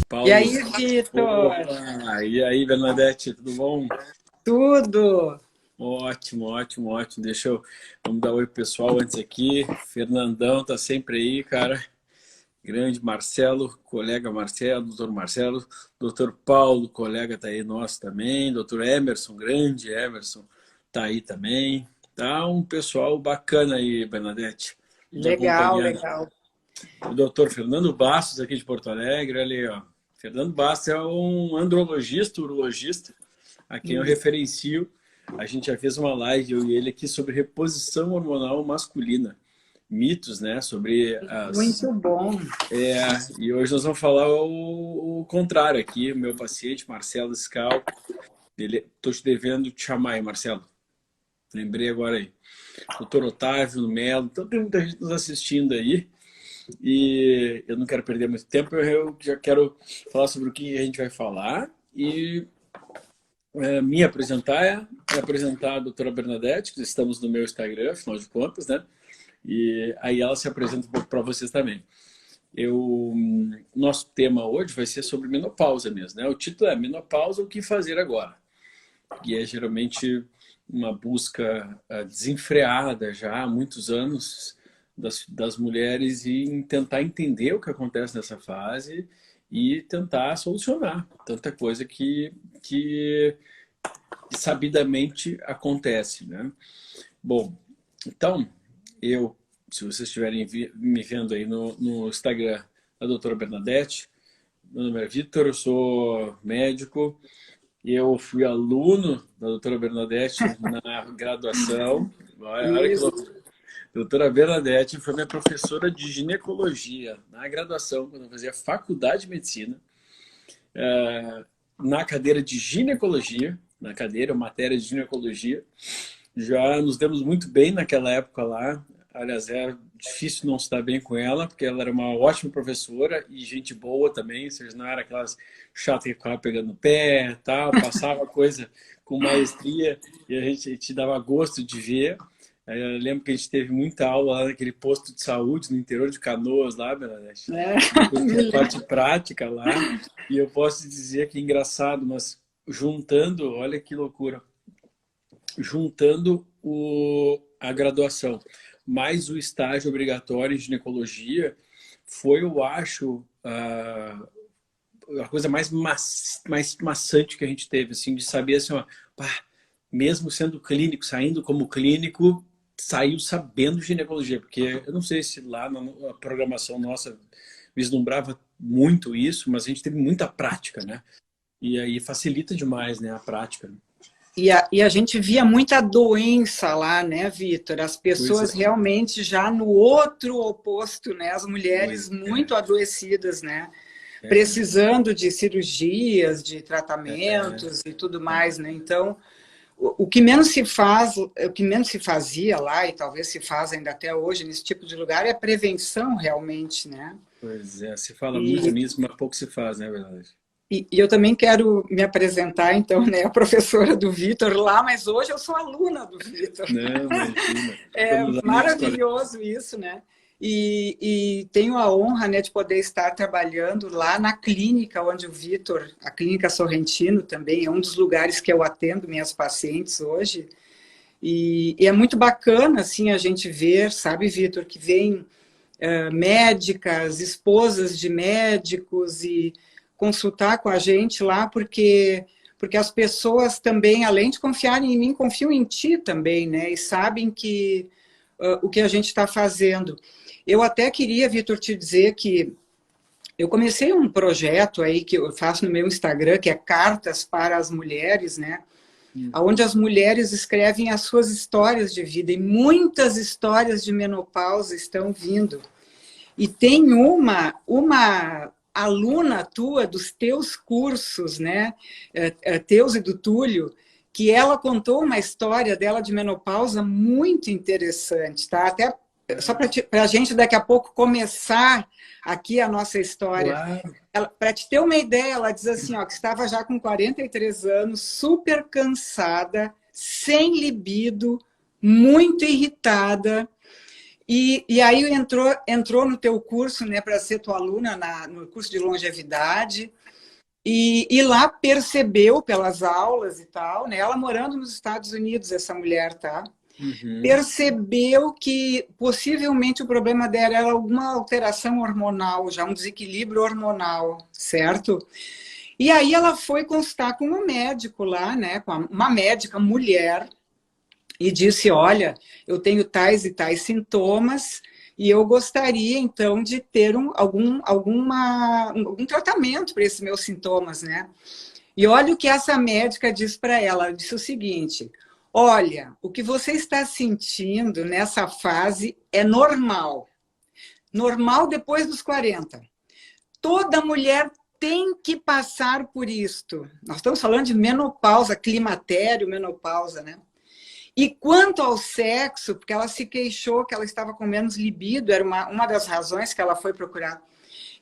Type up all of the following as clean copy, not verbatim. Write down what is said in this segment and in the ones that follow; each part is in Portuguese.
E Paulo. aí, Vitor? Opa! E aí, Bernadette, tudo bom? Tudo? Ótimo, ótimo, ótimo. Vamos dar oi pro pessoal antes aqui. Fernandão tá sempre aí, cara. Grande Marcelo, colega Marcelo, doutor Marcelo. Doutor Paulo, colega tá aí nosso também. Doutor Emerson, grande Emerson, tá aí também. Tá um pessoal bacana aí, Bernadette, nos Legal, acompanhando. legal. O doutor Fernando Bastos, aqui de Porto Alegre, olha aí, ó. Fernando Bastos é um andrologista, urologista, a quem eu Isso. referencio. A gente já fez uma live, eu e ele, aqui sobre reposição hormonal masculina. Mitos, né, sobre as... Muito bom. E hoje nós vamos falar o contrário aqui. O meu paciente, Marcelo Scal, estou te devendo te chamar aí, Marcelo. Lembrei agora aí. Doutor Otávio Melo, então tem muita gente nos assistindo aí. E eu não quero perder muito tempo, eu já quero falar sobre o que a gente vai falar e me apresentar, apresentar a doutora Bernadette, que estamos no meu Instagram, afinal de contas, né? E aí ela se apresenta um pouco para vocês também. Nosso tema hoje vai ser sobre menopausa mesmo, né? O título é Menopausa, o que fazer agora? E é geralmente uma busca desenfreada já há muitos anos das mulheres em tentar entender o que acontece nessa fase e tentar solucionar tanta coisa que sabidamente acontece, né? Bom, então, se vocês estiverem me vendo aí no Instagram da doutora Bernadette, meu nome é Vitor, eu sou médico, eu fui aluno da doutora Bernadette na graduação. Olha que Isso. loucura. A doutora Bernadette foi minha professora de ginecologia na graduação, quando eu fazia faculdade de medicina, na cadeira de ginecologia, matéria de ginecologia. Já nos demos muito bem naquela época lá. Aliás, é difícil não se dar bem com ela, porque ela era uma ótima professora e gente boa também, ou seja, não era aquelas chatas que ficava pegando no pé, tal, passava coisa com maestria e a gente te dava gosto de ver. Eu lembro que a gente teve muita aula lá naquele posto de saúde no interior de Canoas, lá, Bernadette. É, Depois me tinha a lembro. parte prática lá, e eu posso dizer que é engraçado, mas juntando, olha que loucura, juntando a graduação mais o estágio obrigatório em ginecologia, foi, eu acho, a coisa mais maçante que a gente teve, assim, de saber assim, ó, pá, mesmo sendo clínico, saindo como clínico, saiu sabendo ginecologia, porque eu não sei se lá na programação nossa vislumbrava muito isso, mas a gente teve muita prática, né? E aí facilita demais, né, a prática. E a gente via muita doença lá, né, Vitor? As Pois pessoas é, realmente já no outro oposto, né? As mulheres pois muito adoecidas, né? é, Precisando de cirurgias, de é, tratamentos e tudo é. mais, né? Então, o que menos se faz, o que menos se fazia lá, e talvez se faz ainda até hoje nesse tipo de lugar, é prevenção realmente, né? Pois é, se fala muito E, nisso, mas pouco se faz, né, verdade? e eu também quero me apresentar, então, né, a professora do Vitor lá, mas hoje eu sou aluna do Vitor. Não, imagina. É Somos amigos, colegas. maravilhoso isso, né? E tenho a honra, né, de poder estar trabalhando lá na clínica onde o Vitor, a Clínica Sorrentino também, é um dos lugares que eu atendo minhas pacientes hoje. E é muito bacana, assim, a gente ver, sabe, Vitor, que vem médicas, esposas de médicos e consultar com a gente lá, porque as pessoas também, além de confiarem em mim, confiam em ti também, né? E sabem que o que a gente está fazendo. Eu até queria, Vitor, te dizer que eu comecei um projeto aí que eu faço no meu Instagram, que é Cartas para as Mulheres, né? Onde as mulheres escrevem as suas histórias de vida, e muitas histórias de menopausa estão vindo. E tem uma aluna tua dos teus cursos, né, teus e do Túlio, que ela contou uma história dela de menopausa muito interessante, tá? Até só para a gente daqui a pouco começar aqui a nossa história. Claro. Para te ter uma ideia, ela diz assim, ó, que estava já com 43 anos, super cansada, sem libido, muito irritada, E aí entrou no teu curso, né, para ser tua aluna no curso de longevidade, e lá percebeu pelas aulas e tal, né, ela morando nos Estados Unidos, essa mulher, tá? Uhum. Percebeu que possivelmente o problema dela era alguma alteração hormonal, já um desequilíbrio hormonal, certo? E aí ela foi consultar com um médico lá, né, com uma médica mulher, e disse, olha, eu tenho tais e tais sintomas e eu gostaria, então, de ter algum tratamento para esses meus sintomas, né? E olha o que essa médica disse para ela. Ela disse o seguinte, olha, o que você está sentindo nessa fase é normal. Normal depois dos 40. Toda mulher tem que passar por isto. Nós estamos falando de menopausa, climatério, menopausa, né? E quanto ao sexo, porque ela se queixou que ela estava com menos libido, era uma das razões que ela foi procurar.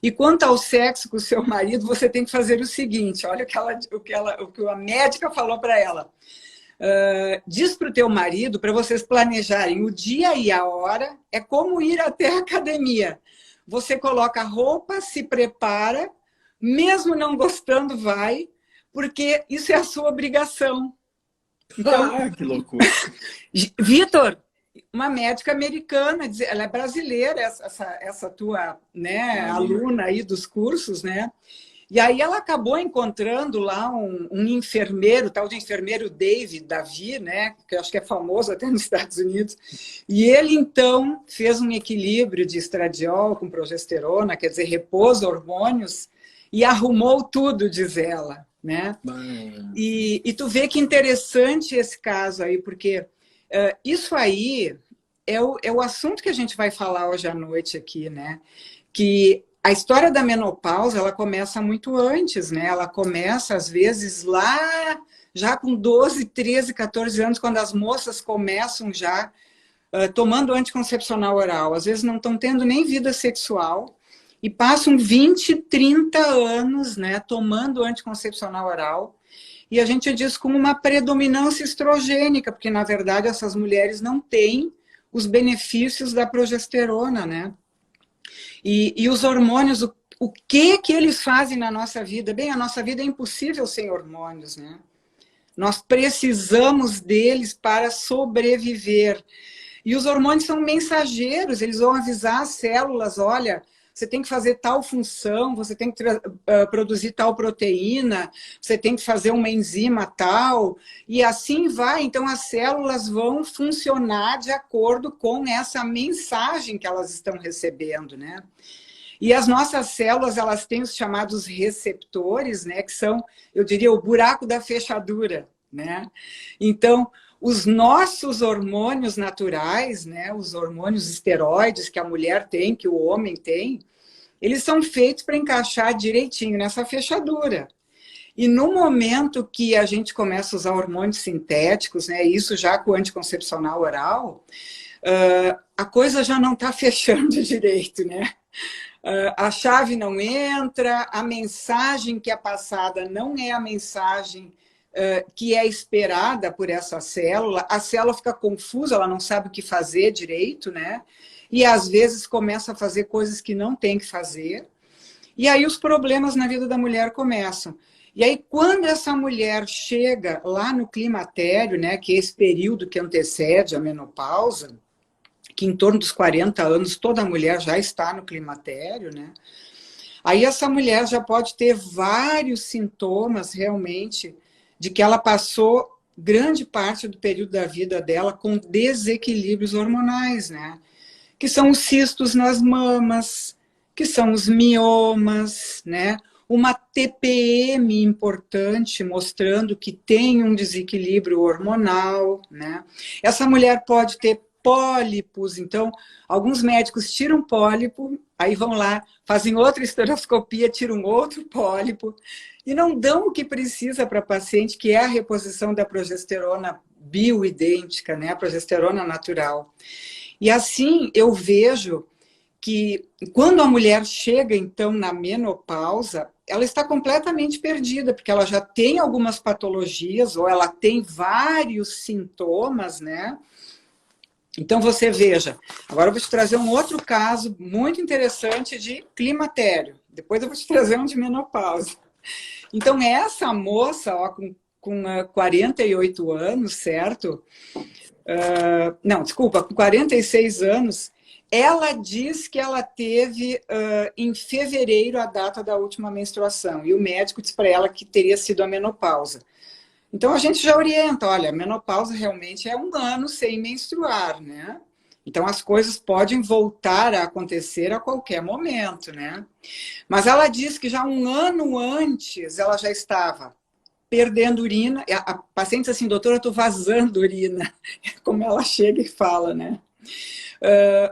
E quanto ao sexo com o seu marido, você tem que fazer o seguinte, olha o que a médica falou para ela. Diz para o teu marido, para vocês planejarem o dia e a hora, é como ir até a academia. Você coloca a roupa, se prepara, mesmo não gostando, vai, porque isso é a sua obrigação. Então, Ah, que loucura. Vitor, uma médica americana, ela é brasileira, essa tua, né, aluna aí dos cursos, né? E aí ela acabou encontrando lá um enfermeiro, tal de enfermeiro Davi, né? Que eu acho que é famoso até nos Estados Unidos. E ele, então, fez um equilíbrio de estradiol com progesterona, quer dizer, repôs hormônios, e arrumou tudo, diz ela, né? E tu vê que interessante esse caso aí, porque isso aí é o assunto que a gente vai falar hoje à noite aqui, né? Que a história da menopausa, ela começa muito antes, né? Ela começa, às vezes, lá já com 12, 13, 14 anos, quando as moças começam já tomando anticoncepcional oral. Às vezes não estão tendo nem vida sexual e passam 20, 30 anos, né, tomando anticoncepcional oral. E a gente diz como uma predominância estrogênica, porque, na verdade, essas mulheres não têm os benefícios da progesterona, né? E os hormônios, o que eles fazem na nossa vida? Bem, a nossa vida é impossível sem hormônios, né? Nós precisamos deles para sobreviver. E os hormônios são mensageiros, eles vão avisar as células, olha, você tem que fazer tal função, você tem que produzir tal proteína, você tem que fazer uma enzima tal, e assim vai. Então, as células vão funcionar de acordo com essa mensagem que elas estão recebendo, né? E as nossas células, elas têm os chamados receptores, né? Que são, eu diria, o buraco da fechadura, né? Então, os nossos hormônios naturais, né, os hormônios esteroides que a mulher tem, que o homem tem, eles são feitos para encaixar direitinho nessa fechadura. E no momento que a gente começa a usar hormônios sintéticos, né, isso já com o anticoncepcional oral, a coisa já não está fechando direito, né? A chave não entra, a mensagem que é passada não é a mensagem que é esperada por essa célula, a célula fica confusa, ela não sabe o que fazer direito, né? E às vezes começa a fazer coisas que não tem que fazer. E aí os problemas na vida da mulher começam. E aí quando essa mulher chega lá no climatério, né, que é esse período que antecede a menopausa, que em torno dos 40 anos toda mulher já está no climatério, né? Aí essa mulher já pode ter vários sintomas realmente de que ela passou grande parte do período da vida dela com desequilíbrios hormonais, né? Que são os cistos nas mamas, que são os miomas, né? Uma TPM importante mostrando que tem um desequilíbrio hormonal, né? Essa mulher pode ter pólipos, então alguns médicos tiram pólipo, aí vão lá, fazem outra esteroscopia, tiram outro pólipo, e não dão o que precisa para a paciente, que é a reposição da progesterona bioidêntica, né? A progesterona natural. E assim eu vejo que quando a mulher chega, então, na menopausa, ela está completamente perdida, porque ela já tem algumas patologias, ou ela tem vários sintomas, né? Então, você veja, agora eu vou te trazer um outro caso muito interessante de climatério. Depois eu vou te trazer um de menopausa. Então, essa moça, ó, com 48 anos, certo? Não, desculpa, com 46 anos, ela diz que ela teve em fevereiro a data da última menstruação. E o médico disse para ela que teria sido a menopausa. Então, a gente já orienta, olha, a menopausa realmente é um ano sem menstruar, né? Então, as coisas podem voltar a acontecer a qualquer momento, né? Mas ela diz que já um ano antes ela já estava perdendo urina. A paciente diz assim, doutora, eu estou vazando urina. Como ela chega e fala, né?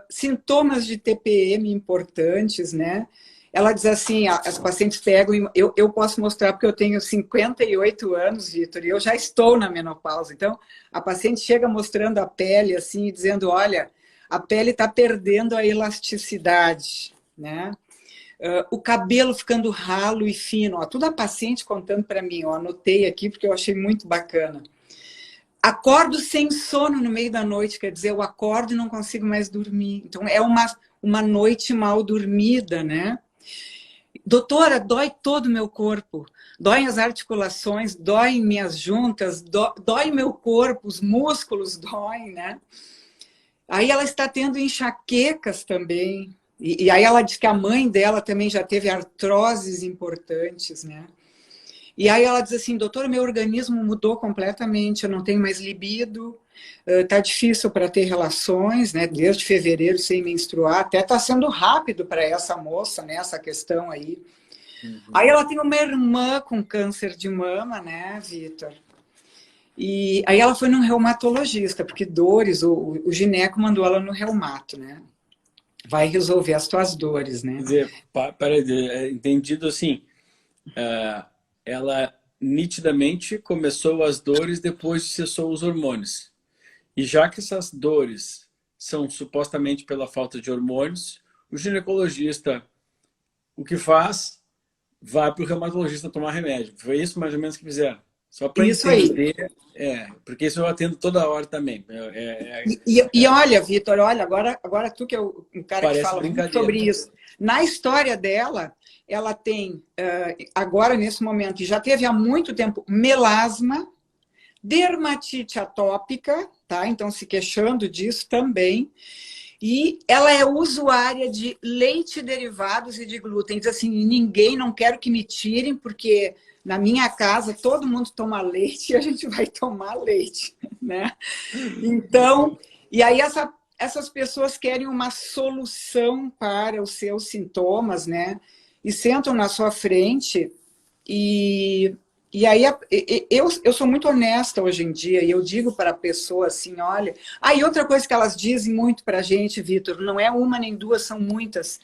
Sintomas de TPM importantes, né? Ela diz assim, as pacientes pegam, eu posso mostrar porque eu tenho 58 anos, Vitor, e eu já estou na menopausa. Então, a paciente chega mostrando a pele, assim, e dizendo, olha, a pele está perdendo a elasticidade, né? O cabelo ficando ralo e fino, ó, tudo a paciente contando para mim, ó, anotei aqui porque eu achei muito bacana. Acordo sem sono no meio da noite, quer dizer, eu acordo e não consigo mais dormir. Então, é uma noite mal dormida, né? Doutora, dói todo o meu corpo, dói as articulações, dói minhas juntas, dói meu corpo, os músculos doem, né? Aí ela está tendo enxaquecas também, e aí ela diz que a mãe dela também já teve artroses importantes, né? E aí ela diz assim, doutora, meu organismo mudou completamente, eu não tenho mais libido, tá difícil para ter relações, né? Desde fevereiro sem menstruar, até está sendo rápido para essa moça, né? Essa questão aí. Uhum. Aí ela tem uma irmã com câncer de mama, né, Vitor? E aí ela foi num reumatologista, porque dores, o gineco mandou ela no reumato, né? Vai resolver as tuas dores, né? Quer dizer, peraí, entendido assim, ela nitidamente começou as dores depois que cessou os hormônios. E já que essas dores são supostamente pela falta de hormônios, o ginecologista, o que faz? Vai para o reumatologista tomar remédio. Foi isso mais ou menos que fizeram. Só para entender, porque isso eu atendo toda hora também. E olha, Vitor, olha, agora tu que é um cara que fala muito sobre isso. Na história dela, ela tem, agora nesse momento, e já teve há muito tempo, melasma, dermatite atópica, tá? Então se queixando disso também. E ela é usuária de leite derivados e de glúten. Diz assim, ninguém, não quero que me tirem, porque na minha casa todo mundo toma leite e a gente vai tomar leite, né? Então, e aí essas pessoas querem uma solução para os seus sintomas, né? E sentam na sua frente e aí, eu sou muito honesta hoje em dia, e eu digo para a pessoa assim, olha... Ah, e outra coisa que elas dizem muito para a gente, Vitor, não é uma nem duas, são muitas.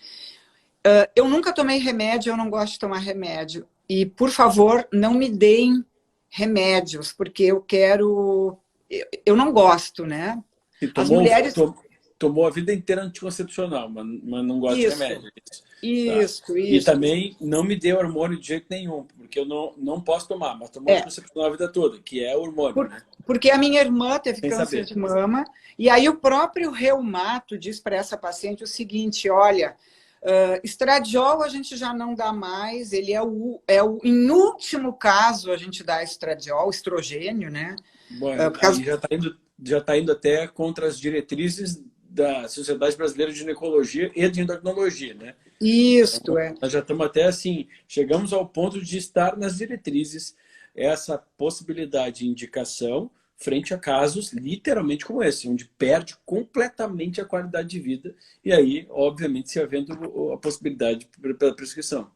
Eu nunca tomei remédio, eu não gosto de tomar remédio. E, por favor, não me deem remédios, porque eu quero... Eu não gosto, né? As mulheres... Tomou a vida inteira anticoncepcional, mas não gosta de remédio. Isso, tá? E também não me dê hormônio de jeito nenhum, porque eu não posso tomar, mas tomou anticoncepcional a vida toda, que é hormônio. Né? Porque a minha irmã teve câncer de mama, e aí o próprio reumato diz para essa paciente o seguinte, olha, estradiol a gente já não dá mais, ele em último caso a gente dá estradiol, estrogênio, né? Bom, aí já tá indo até contra as diretrizes da Sociedade Brasileira de Ginecologia e de Endocrinologia, né? Isso, então, nós já estamos até assim, chegamos ao ponto de estar nas diretrizes essa possibilidade de indicação frente a casos literalmente como esse, onde perde completamente a qualidade de vida e aí, obviamente, se havendo a possibilidade pela prescrição.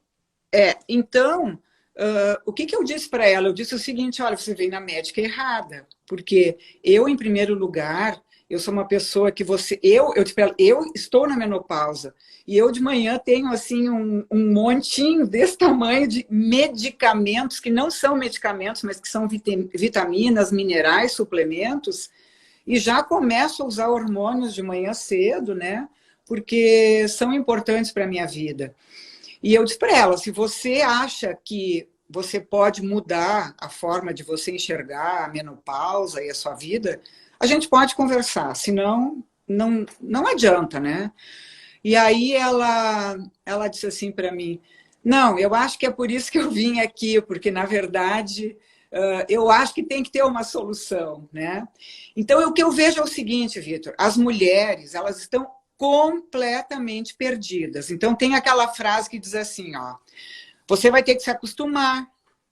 Então, o que eu disse para ela? Eu disse o seguinte, olha, você veio na médica errada, porque eu, em primeiro lugar, eu sou uma pessoa que eu estou na menopausa, e eu de manhã tenho assim um montinho desse tamanho de medicamentos, que não são medicamentos, mas que são vitaminas, minerais, suplementos, e já começo a usar hormônios de manhã cedo, né? Porque são importantes para a minha vida. E eu disse para ela, se você acha que você pode mudar a forma de você enxergar a menopausa e a sua vida, a gente pode conversar, senão não adianta, né? E aí ela disse assim para mim, não, eu acho que é por isso que eu vim aqui, porque, na verdade, eu acho que tem que ter uma solução, né? Então, o que eu vejo é o seguinte, Vitor, as mulheres, elas estão completamente perdidas. Então, tem aquela frase que diz assim, ó, você vai ter que se acostumar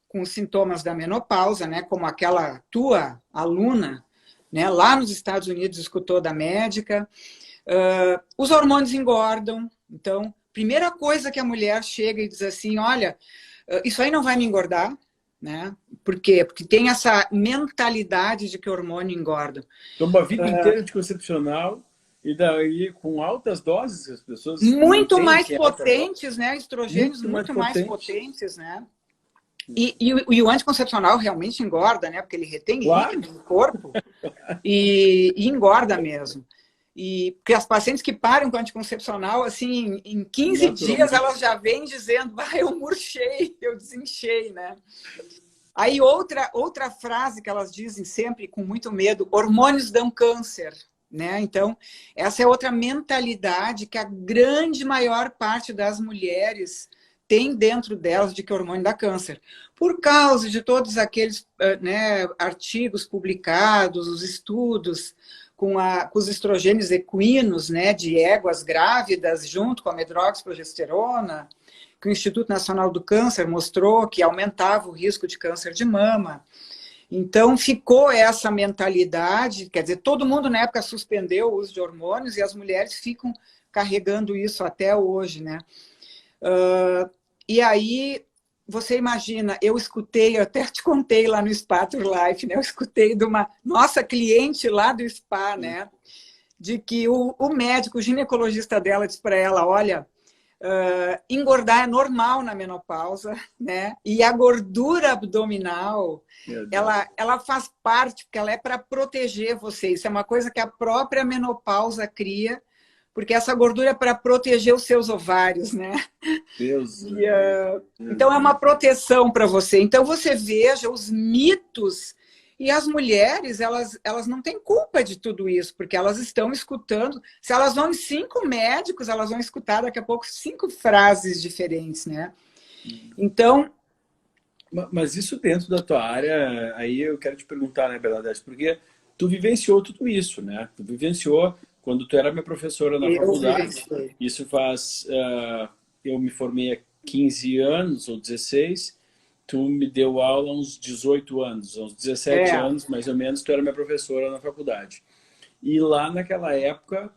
com os sintomas da menopausa, né? Como aquela tua aluna, né? Lá nos Estados Unidos escutou da médica. Os hormônios engordam. Então, primeira coisa que a mulher chega e diz assim, olha, isso aí não vai me engordar, né? Por quê? Porque tem essa mentalidade de que o hormônio engorda. Então, uma vida inteira anticoncepcional e daí com altas doses, as pessoas não Muito entendem mais que é alta dose. potentes, né? Estrogênios Muito muito mais mais potente. potentes, né? E o anticoncepcional realmente engorda, né? Porque ele retém Claro. líquido no corpo e engorda mesmo. E porque as pacientes que param com anticoncepcional, assim, em 15 dias, elas já vêm dizendo, eu murchei, eu desinchei, né? Aí outra frase que elas dizem sempre com muito medo, hormônios dão câncer, né? Então, essa é outra mentalidade que a grande maior parte das mulheres tem dentro delas de que o hormônio dá câncer. Por causa de todos aqueles, né, artigos publicados, os estudos com os estrogênios equinos, né, de éguas grávidas, junto com a medroxprogesterona, que o Instituto Nacional do Câncer mostrou que aumentava o risco de câncer de mama. Então, ficou essa mentalidade, quer dizer, todo mundo na época suspendeu o uso de hormônios e as mulheres ficam carregando isso até hoje, né? E aí, você imagina, eu escutei, eu até te contei lá no Spa Tour Life, né? Eu escutei de uma nossa cliente lá do spa, né? De que o médico, o ginecologista dela, disse para ela, olha, engordar é normal na menopausa, né? E a gordura abdominal, ela faz parte, porque ela é para proteger você. Isso é uma coisa que a própria menopausa cria, porque essa gordura é para proteger os seus ovários, né? Deus. Então é uma proteção para você. Então você veja os mitos. E as mulheres, elas não têm culpa de tudo isso, porque elas estão escutando. Se elas vão em 5 médicos, elas vão escutar daqui a pouco 5 frases diferentes, né? Então... Mas isso dentro da tua área, aí eu quero te perguntar, né, Bernadette, porque tu vivenciou tudo isso, né? Tu vivenciou quando tu era minha professora na faculdade. Isso faz... eu me formei há 15 anos, ou 16. Tu me deu aula há uns 18 anos, uns 17 anos, mais ou menos, tu era minha professora na faculdade. E lá naquela época,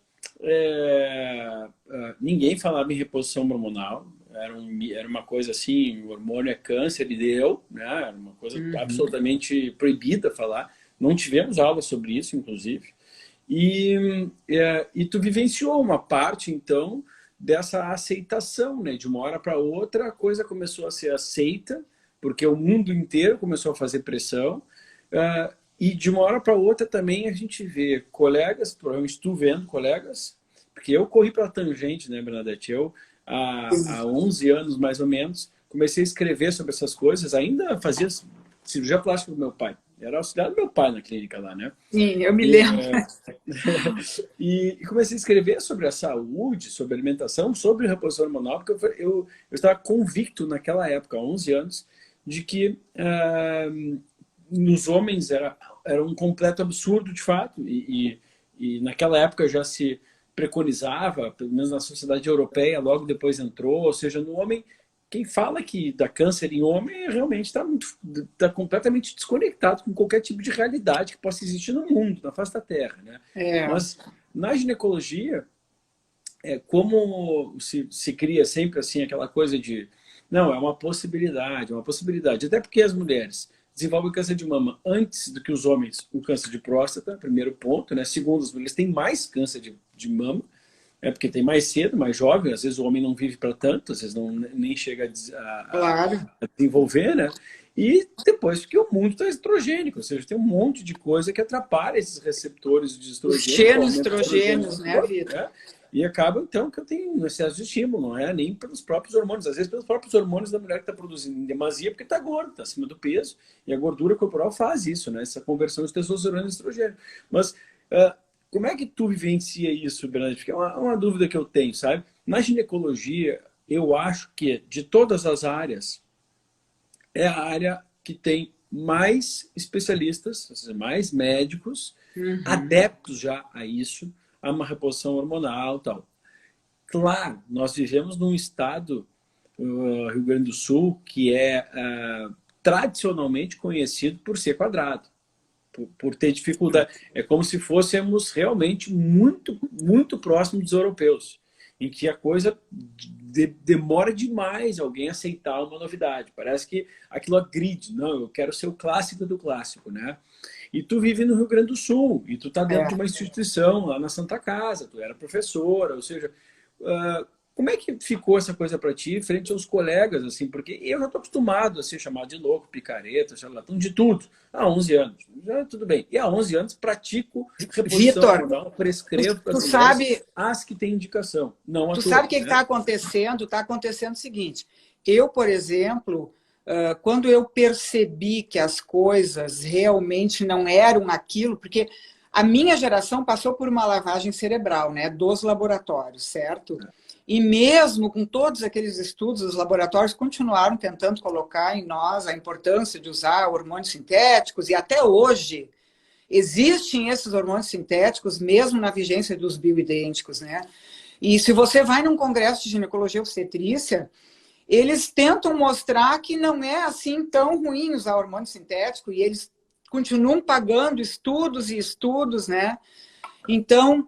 ninguém falava em reposição hormonal. Era uma coisa assim, o hormônio é câncer e deu, né? Era uma coisa absolutamente proibida falar. Não tivemos aula sobre isso, inclusive. E tu vivenciou uma parte, então, dessa aceitação, né? De uma hora para outra, a coisa começou a ser aceita, porque o mundo inteiro começou a fazer pressão. E de uma hora para outra também a gente vê colegas, provavelmente tu vendo colegas, porque eu corri para a tangente, né, Bernadette? Eu, há 11 anos mais ou menos, comecei a escrever sobre essas coisas, ainda fazia cirurgia plástica do meu pai. Era auxiliar do meu pai na clínica lá, né? Sim, eu me lembro. E comecei a escrever sobre a saúde, sobre a alimentação, sobre reposição hormonal, porque eu estava convicto naquela época, há 11 anos, de que nos homens era um completo absurdo, de fato, e naquela época já se preconizava, pelo menos na sociedade europeia, logo depois entrou, ou seja, no homem, quem fala que dá câncer em homem realmente está completamente desconectado com qualquer tipo de realidade que possa existir no mundo, na face da Terra, né? Mas na ginecologia, como se cria sempre assim aquela coisa de não, é uma possibilidade, até porque as mulheres desenvolvem câncer de mama antes do que os homens o câncer de próstata, primeiro ponto, né? Segundo, as mulheres têm mais câncer de mama, porque tem mais cedo, mais jovem, às vezes o homem não vive para tanto, às vezes nem chega a desenvolver, né? E depois porque o mundo está estrogênico, ou seja, tem um monte de coisa que atrapalha esses receptores de estrogênio. Os estrogênios, né, Vitor? Né? E acaba, então, que eu tenho um excesso de estímulo, não é nem pelos próprios hormônios, às vezes pelos próprios hormônios da mulher que está produzindo em demasia, porque está gorda, está acima do peso, e a gordura corporal faz isso, né? Essa conversão de testosterona e estrogênio. Mas Como é que tu vivencia isso, Bernadette? Porque é uma dúvida que eu tenho, sabe? Na ginecologia, eu acho que de todas as áreas, é a área que tem mais especialistas, ou seja, mais médicos, adeptos já a isso, a uma reposição hormonal e tal. Claro, nós vivemos num estado, Rio Grande do Sul, que é tradicionalmente conhecido por ser quadrado, por ter dificuldade. É como se fôssemos realmente muito, muito próximos dos europeus, em que a coisa demora demais alguém aceitar uma novidade. Parece que aquilo agride. Não, eu quero ser o clássico do clássico, né? E tu vive no Rio Grande do Sul, e tu tá dentro de uma instituição, lá na Santa Casa, tu era professora, ou seja, como é que ficou essa coisa para ti frente aos colegas, assim? Porque eu já estou acostumado a ser chamado de louco, picareta, charlatão, de tudo, há 11 anos. Já tudo bem. E há 11 anos pratico reposição hormonal, prescrevo para as mulheres as que têm indicação, não a Tu todas, sabe o que né? está acontecendo? Está acontecendo o seguinte, eu, por exemplo, quando eu percebi que as coisas realmente não eram aquilo, porque a minha geração passou por uma lavagem cerebral, né, dos laboratórios, certo? E mesmo com todos aqueles estudos, os laboratórios continuaram tentando colocar em nós a importância de usar hormônios sintéticos, e até hoje existem esses hormônios sintéticos, mesmo na vigência dos bioidênticos, né? E se você vai num congresso de ginecologia e obstetrícia, eles tentam mostrar que não é assim tão ruim usar hormônio sintético, e eles continuam pagando estudos e estudos, né? Então,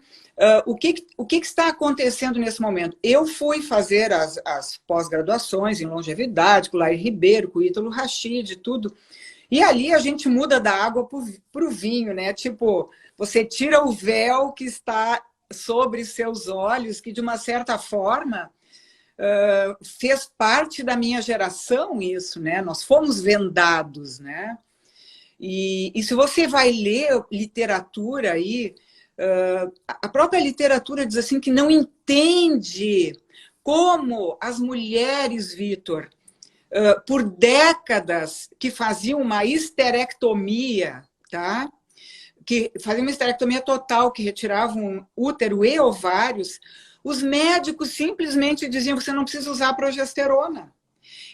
o que está acontecendo nesse momento? Eu fui fazer as pós-graduações em longevidade, com o Lair Ribeiro, com o Ítalo Rachid, tudo. E ali a gente muda da água para o vinho, né? Tipo, você tira o véu que está sobre seus olhos, que de uma certa forma fez parte da minha geração isso, né? Nós fomos vendados, né? E se você vai ler literatura aí, a própria literatura diz assim que não entende como as mulheres, Vitor, por décadas que faziam uma histerectomia, tá? Que faziam uma histerectomia total, que retiravam útero e ovários, os médicos simplesmente diziam: você não precisa usar progesterona.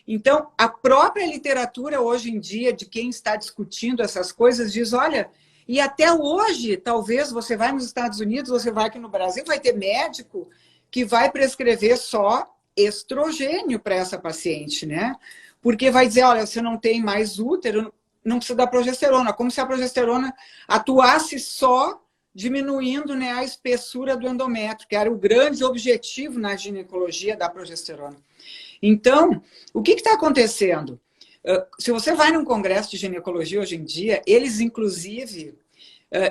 Então, a própria literatura hoje em dia, de quem está discutindo essas coisas, diz: olha, e até hoje, talvez você vai nos Estados Unidos, você vai aqui no Brasil, vai ter médico que vai prescrever só estrogênio para essa paciente, né? Porque vai dizer: olha, você não tem mais útero, não precisa da progesterona, como se a progesterona atuasse só diminuindo, né, a espessura do endométrio, que era o grande objetivo na ginecologia da progesterona. Então, o que está acontecendo? Se você vai num congresso de ginecologia hoje em dia, eles, inclusive,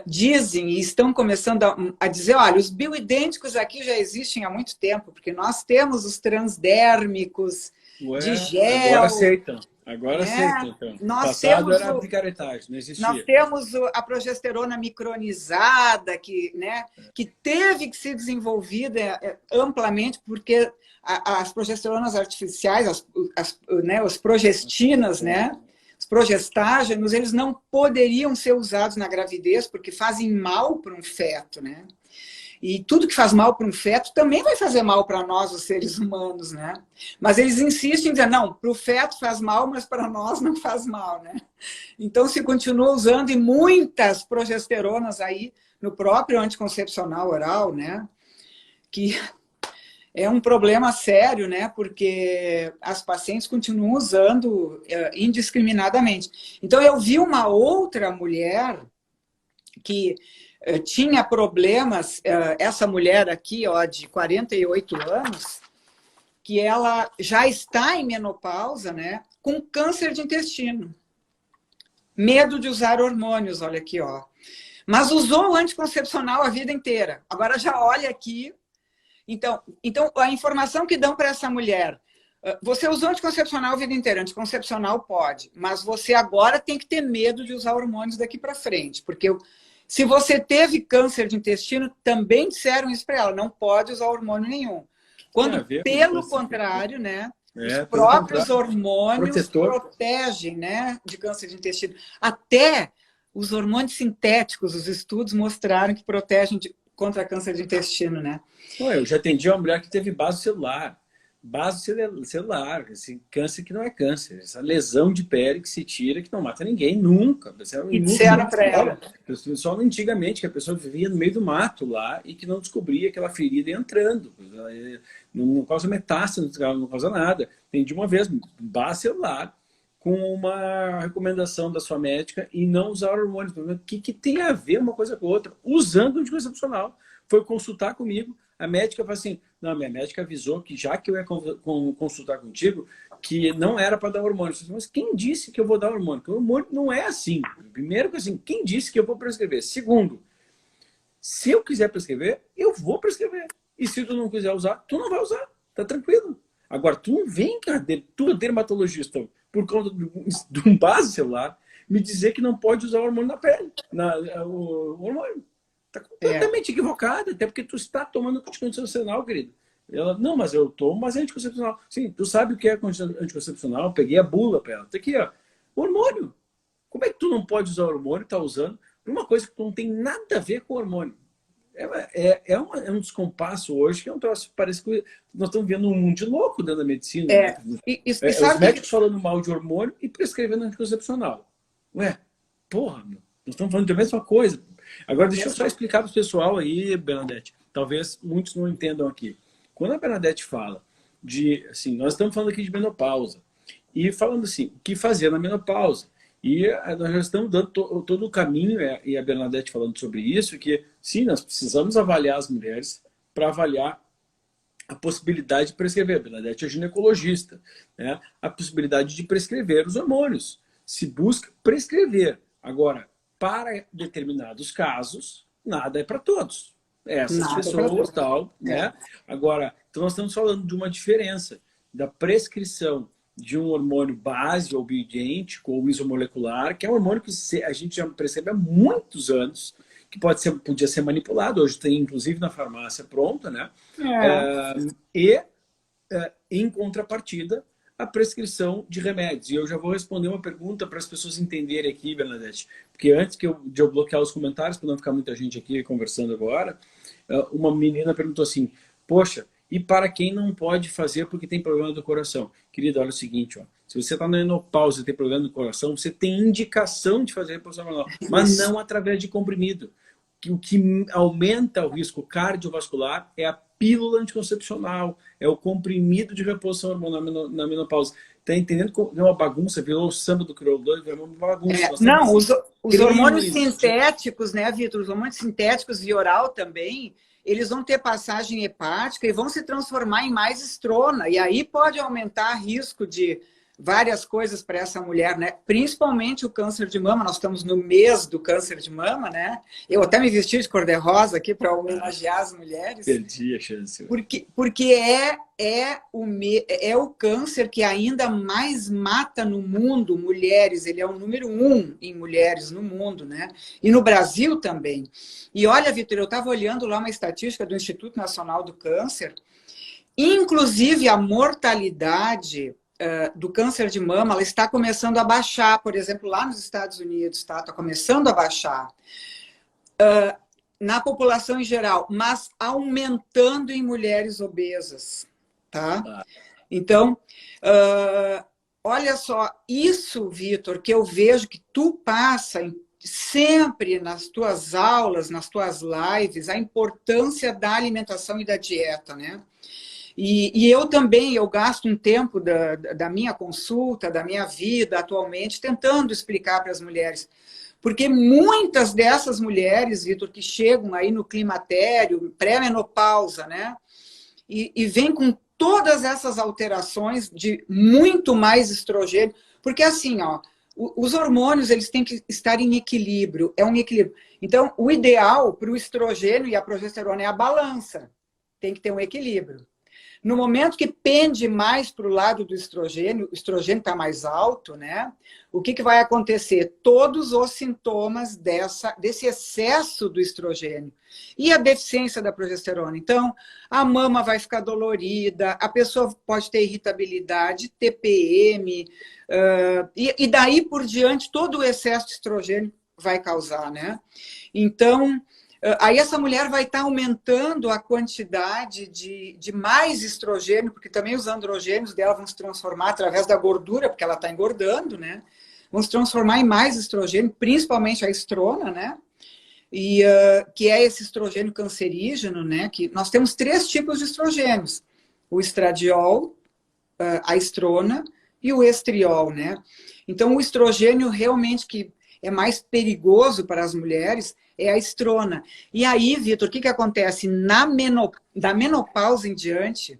dizem e estão começando a dizer: olha, os bioidênticos aqui já existem há muito tempo, porque nós temos os transdérmicos de gel. Agora aceitam. Agora né? aceitam, então. Nós Passado temos era picaretagem, não existia. Nós temos a progesterona micronizada, né, que teve que ser desenvolvida amplamente, porque as progesteronas artificiais, né, os progestinas, né, os progestágenos, eles não poderiam ser usados na gravidez, porque fazem mal para um feto, né? E tudo que faz mal para um feto também vai fazer mal para nós, os seres humanos, né? Mas eles insistem em dizer: não, para o feto faz mal, mas para nós não faz mal, né? Então se continua usando, e muitas progesteronas aí no próprio anticoncepcional oral, né? Que é um problema sério, né? Porque as pacientes continuam usando indiscriminadamente. Então eu vi uma outra mulher que tinha problemas, essa mulher aqui, ó, de 48 anos, que ela já está em menopausa, né, com câncer de intestino. Medo de usar hormônios, olha aqui, ó. Mas usou o anticoncepcional a vida inteira. Agora já olha aqui. Então a informação que dão para essa mulher: você usou anticoncepcional a vida inteira, anticoncepcional pode, mas você agora tem que ter medo de usar hormônios daqui para frente, porque se você teve câncer de intestino, também disseram isso para ela: não pode usar hormônio nenhum. Quando, pelo contrário, né, os próprios hormônios protegem, né, de câncer de intestino. Até os hormônios sintéticos, os estudos mostraram que protegem contra câncer de intestino, né? Eu já atendi uma mulher que teve vaso celular. Vaso celular, esse câncer que não é câncer. Essa lesão de pele que se tira, que não mata ninguém, nunca. E disseram para ela. Só antigamente, que a pessoa vivia no meio do mato lá e que não descobria aquela ferida entrando. Não causa metástase, não causa nada. Atendi uma vez, vaso celular, com uma recomendação da sua médica e não usar hormônios. O que tem a ver uma coisa com a outra? Usando anticoncepcional. Foi consultar comigo, a médica falou assim, não, minha médica avisou que já que eu ia consultar contigo, que não era para dar hormônio. Falei, mas quem disse que eu vou dar hormônio? Porque o hormônio não é assim. Primeiro, assim, quem disse que eu vou prescrever? Segundo, se eu quiser prescrever, eu vou prescrever. E se tu não quiser usar, tu não vai usar. Tá tranquilo. Agora, tu não vem, cara, tu dermatologista, por conta de um base celular, me dizer que não pode usar o hormônio na pele. O hormônio. Está completamente equivocada, até porque tu está tomando anticoncepcional, querido. Ela, não, mas eu tomo, mas é anticoncepcional. Sim, tu sabe o que é anticoncepcional? Eu peguei a bula para ela. Tá aqui, ó. Hormônio. Como é que tu não pode usar hormônio, tá usando, por uma coisa que não tem nada a ver com hormônio? É um descompasso hoje, que é um troço, parece que nós estamos vendo um mundo de louco dentro da medicina. Né? Os médicos falando mal de hormônio e prescrevendo anticoncepcional. Ué, porra, meu. Nós estamos falando da mesma coisa. Agora, deixa eu só explicar para o pessoal aí, Bernadette. Talvez muitos não entendam aqui. Quando a Bernadette fala de, assim, nós estamos falando aqui de menopausa. E falando assim, o que fazer na menopausa. E nós já estamos dando todo o caminho, e a Bernadette falando sobre isso, que sim, nós precisamos avaliar as mulheres para avaliar a possibilidade de prescrever. A Bernadette é ginecologista, né? A possibilidade de prescrever os hormônios. Se busca prescrever. Agora, para determinados casos, nada é para todos. Essas pessoas, tal, né? Agora, então nós estamos falando de uma diferença da prescrição de um hormônio base ou bioidêntico ou isomolecular, que é um hormônio que a gente já prescreve há muitos anos, que podia ser manipulado, hoje tem inclusive na farmácia pronta, né? Em contrapartida, a prescrição de remédios. E eu já vou responder uma pergunta para as pessoas entenderem aqui, Bernadette. Porque antes de eu bloquear os comentários, para não ficar muita gente aqui conversando agora, uma menina perguntou assim, poxa, e para quem não pode fazer porque tem problema do coração? Querida, olha o seguinte, ó, se você está na menopausa e tem problema do coração, você tem indicação de fazer reposição hormonal, mas não através de comprimido. O que aumenta o risco cardiovascular é a pílula anticoncepcional, é o comprimido de reposição hormonal na menopausa. Está entendendo como é uma bagunça? Virou o samba do crioulo doido, virou uma bagunça. Não, os hormônios sintéticos, né, Vitor? Os hormônios sintéticos via oral também, eles vão ter passagem hepática e vão se transformar em mais estrona. E aí pode aumentar risco de várias coisas para essa mulher, né? Principalmente o câncer de mama. Nós estamos no mês do câncer de mama, né? Eu até me vesti de cor-de-rosa aqui para homenagear as mulheres. Perdi a chance. Porque é o câncer que ainda mais mata no mundo mulheres. Ele é o número 1 em mulheres no mundo, né? E no Brasil também. E olha, Vitor, eu estava olhando lá uma estatística do Instituto Nacional do Câncer. Inclusive, a mortalidade do câncer de mama, ela está começando a baixar, por exemplo, lá nos Estados Unidos, está começando a baixar na população em geral, mas aumentando em mulheres obesas, tá? Então, olha só, isso, Vitor, que eu vejo que tu passa sempre nas tuas aulas, nas tuas lives, a importância da alimentação e da dieta, né? E eu também, eu gasto um tempo da minha consulta, da minha vida atualmente, tentando explicar para as mulheres. Porque muitas dessas mulheres, Vitor, que chegam aí no climatério, pré-menopausa, né? E vêm com todas essas alterações de muito mais estrogênio. Porque assim, ó, os hormônios, eles têm que estar em equilíbrio. É um equilíbrio. Então, o ideal para o estrogênio e a progesterona é a balança. Tem que ter um equilíbrio. No momento que pende mais para o lado do estrogênio, o estrogênio está mais alto, né? O que vai acontecer? Todos os sintomas desse excesso do estrogênio. E a deficiência da progesterona. Então, a mama vai ficar dolorida, a pessoa pode ter irritabilidade, TPM, e daí por diante, todo o excesso de estrogênio vai causar, né? Então, aí essa mulher vai estar aumentando a quantidade de mais estrogênio, porque também os androgênios dela vão se transformar através da gordura, porque ela está engordando, né? Vão se transformar em mais estrogênio, principalmente a estrona, né? E, que é esse estrogênio cancerígeno, né? Que nós temos 3 tipos de estrogênios: o estradiol, a estrona e o estriol, né? Então, o estrogênio realmente que é mais perigoso para as mulheres é a estrona. E aí, Vitor, o que acontece? Da menopausa em diante,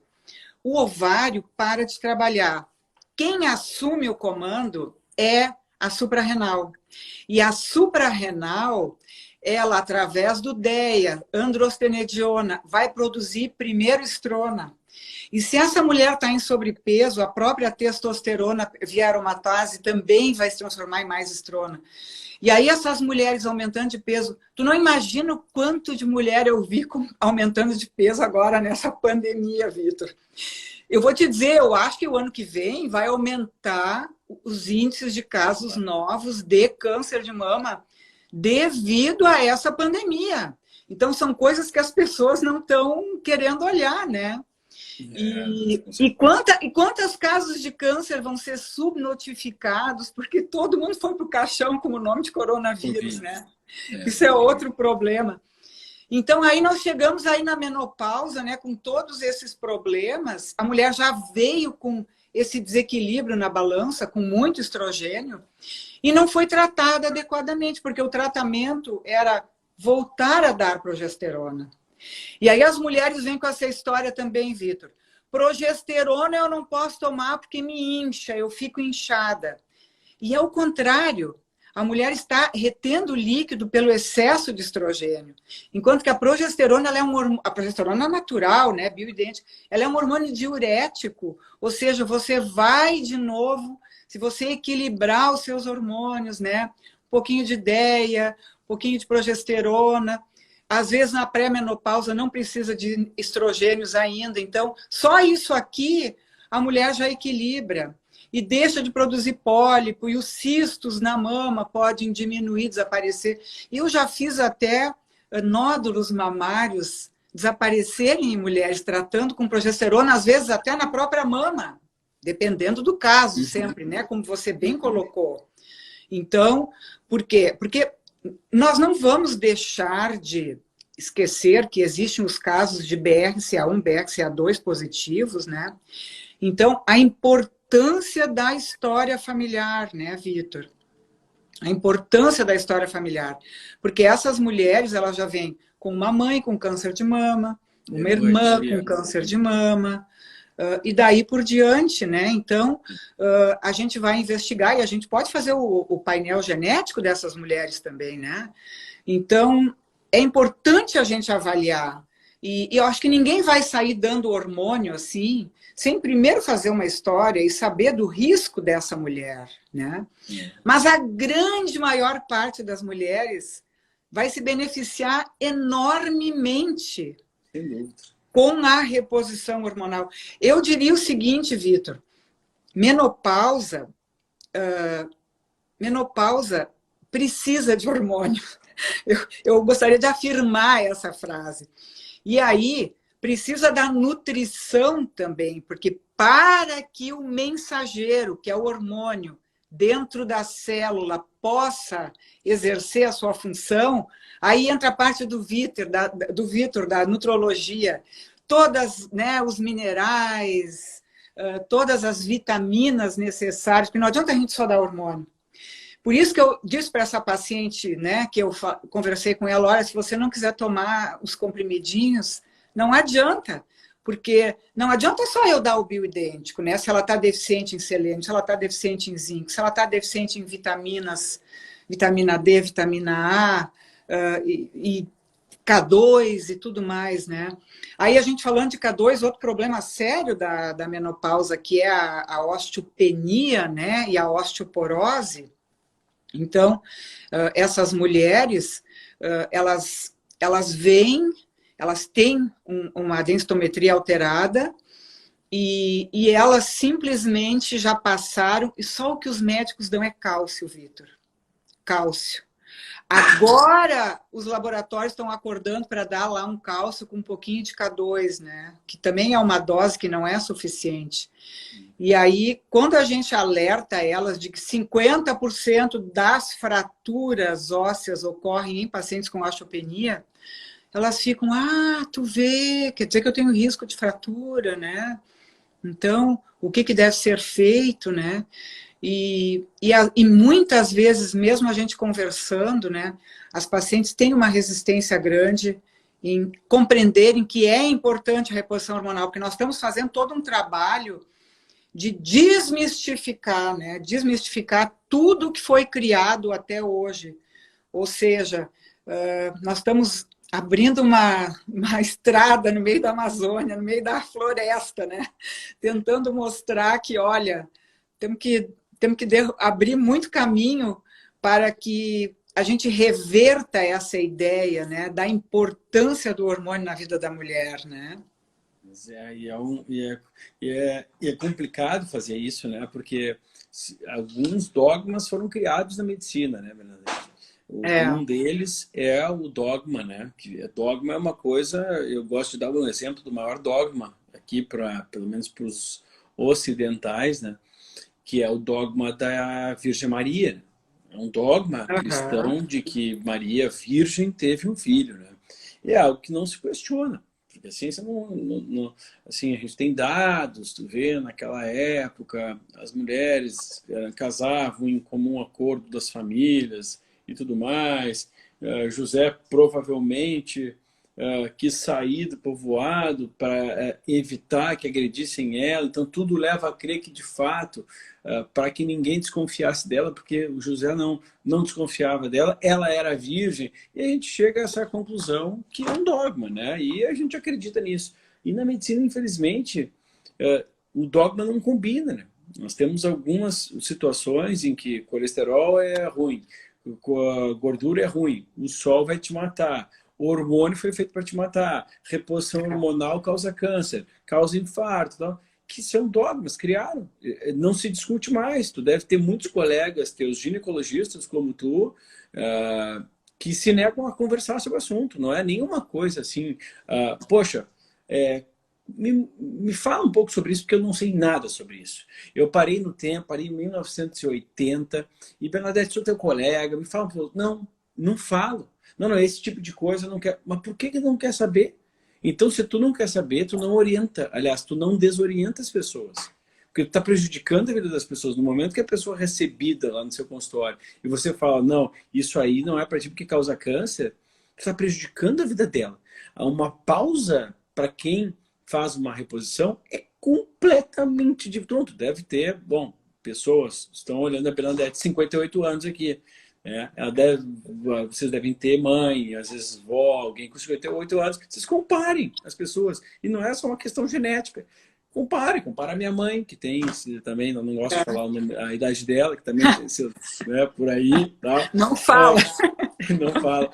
o ovário para de trabalhar. Quem assume o comando é a suprarrenal. E a suprarrenal, ela, através do DEA, androstenediona, vai produzir primeiro estrona. E se essa mulher está em sobrepeso, a própria testosterona via aromatase também vai se transformar em mais estrona. E aí essas mulheres aumentando de peso, tu não imagina o quanto de mulher eu vi aumentando de peso agora nessa pandemia, Vitor. Eu vou te dizer, eu acho que o ano que vem vai aumentar os índices de casos novos de câncer de mama devido a essa pandemia. Então, são coisas que as pessoas não estão querendo olhar, né? E quantos casos de câncer vão ser subnotificados porque todo mundo foi para o caixão com o nome de coronavírus, né? Isso é outro problema. Então, aí nós chegamos aí na menopausa, né, com todos esses problemas. A mulher já veio com esse desequilíbrio na balança, com muito estrogênio, e não foi tratada adequadamente, porque o tratamento era voltar a dar progesterona. E aí as mulheres vêm com essa história também, Vitor. Progesterona eu não posso tomar porque me incha, eu fico inchada. E é o contrário. A mulher está retendo líquido pelo excesso de estrogênio. Enquanto que a progesterona, ela é a progesterona natural, né, bioidêntica, ela é um hormônio diurético. Ou seja, você vai de novo, se você equilibrar os seus hormônios, né, um pouquinho de DEA, um pouquinho de progesterona. Às vezes, na pré-menopausa, não precisa de estrogênios ainda. Então, só isso aqui, a mulher já equilibra. E deixa de produzir pólipo, e os cistos na mama podem diminuir, desaparecer. Eu já fiz até nódulos mamários desaparecerem em mulheres, tratando com progesterona, às vezes até na própria mama, dependendo do caso, sempre, né? Como você bem colocou. Então, por quê? Porque nós não vamos deixar de esquecer que existem os casos de BRCA1, BRCA2 positivos, né? Então, a importância da história familiar, né, Vitor? A importância da história familiar. Porque essas mulheres, elas já vêm com uma mãe com câncer de mama, uma irmã com câncer de mama, e daí por diante, né? Então, a gente vai investigar e a gente pode fazer o painel genético dessas mulheres também, né? Então, é importante a gente avaliar. E eu acho que ninguém vai sair dando hormônio assim, sem primeiro fazer uma história e saber do risco dessa mulher, né? Mas a grande maior parte das mulheres vai se beneficiar enormemente com a reposição hormonal. Eu diria o seguinte, Vitor, menopausa precisa de hormônio. Eu gostaria de afirmar essa frase. E aí, precisa da nutrição também, porque para que o mensageiro, que é o hormônio, dentro da célula, possa exercer a sua função, aí entra a parte do Vitor, da nutrologia. Todas, né, os minerais, todas as vitaminas necessárias, porque não adianta a gente só dar hormônio. Por isso que eu disse para essa paciente, né, que eu conversei com ela, olha, se você não quiser tomar os comprimidinhos, não adianta, porque não adianta só eu dar o bioidêntico, né, se ela está deficiente em selênio, se ela está deficiente em zinco, se ela está deficiente em vitaminas, vitamina D, vitamina A, e K2 e tudo mais, né. Aí a gente falando de K2, outro problema sério da menopausa, que é a osteopenia, né, e a osteoporose. Então, essas mulheres, elas vêm, elas têm uma densitometria alterada e elas simplesmente já passaram, e só o que os médicos dão é cálcio, Vitor. Cálcio. Agora, os laboratórios estão acordando para dar lá um cálcio com um pouquinho de K2, né? Que também é uma dose que não é suficiente. E aí, quando a gente alerta elas de que 50% das fraturas ósseas ocorrem em pacientes com osteopenia, elas ficam, ah, tu vê, quer dizer que eu tenho risco de fratura, né? Então, o que que deve ser feito, né? E muitas vezes, mesmo a gente conversando, né, as pacientes têm uma resistência grande em compreenderem que é importante a reposição hormonal, porque nós estamos fazendo todo um trabalho de desmistificar, né, desmistificar tudo que foi criado até hoje. Ou seja, nós estamos abrindo uma estrada no meio da Amazônia, no meio da floresta, né, tentando mostrar que, olha, temos que abrir muito caminho para que a gente reverta essa ideia, né, da importância do hormônio na vida da mulher, né? É complicado fazer isso, né? Porque alguns dogmas foram criados na medicina, né, Bernadette? Um deles é o dogma, né? Que dogma é uma coisa, eu gosto de dar um exemplo do maior dogma aqui, pelo menos para os ocidentais, né? Que é o dogma da Virgem Maria. É um dogma cristão de que Maria, virgem, teve um filho, né? E é algo que não se questiona. Porque a ciência assim, a gente tem dados, tu vê, naquela época, as mulheres casavam em comum acordo das famílias e tudo mais. José provavelmente quis sair do povoado para evitar que agredissem ela. Então, tudo leva a crer que, de fato, para que ninguém desconfiasse dela, porque o José não desconfiava dela, ela era virgem, e a gente chega a essa conclusão que é um dogma, né? E a gente acredita nisso. E na medicina, infelizmente, o dogma não combina, né? Nós temos algumas situações em que colesterol é ruim, gordura é ruim, o sol vai te matar, o hormônio foi feito para te matar, reposição hormonal causa câncer, causa infarto, então, que são dogmas, criaram. Não se discute mais. Tu deve ter muitos colegas, teus ginecologistas como tu, que se negam a conversar sobre o assunto. Não é nenhuma coisa assim, poxa, me fala um pouco sobre isso, porque eu não sei nada sobre isso. Eu parei no tempo, parei em 1980, e Bernadette, sou teu colega, me fala um pouco. Não falo. Não, esse tipo de coisa eu não quero. Mas por que não quer saber? Então, se tu não quer saber, tu não orienta. Aliás, tu não desorienta as pessoas. Porque tu está prejudicando a vida das pessoas. No momento que a pessoa é recebida lá no seu consultório e você fala, não, isso aí não é para ti porque causa câncer, tu está prejudicando a vida dela. Uma pausa para quem faz uma reposição é completamente diferente. Tu deve ter, bom, pessoas estão olhando a Bernadette de 58 anos aqui. Vocês devem ter mãe, às vezes vó, alguém com 58 anos. Vocês comparem as pessoas. E não é só uma questão genética. Compare a minha mãe, que tem também, não gosto de falar a idade dela, que também tem seu, né, por aí. Tá? Não fala. Não fala.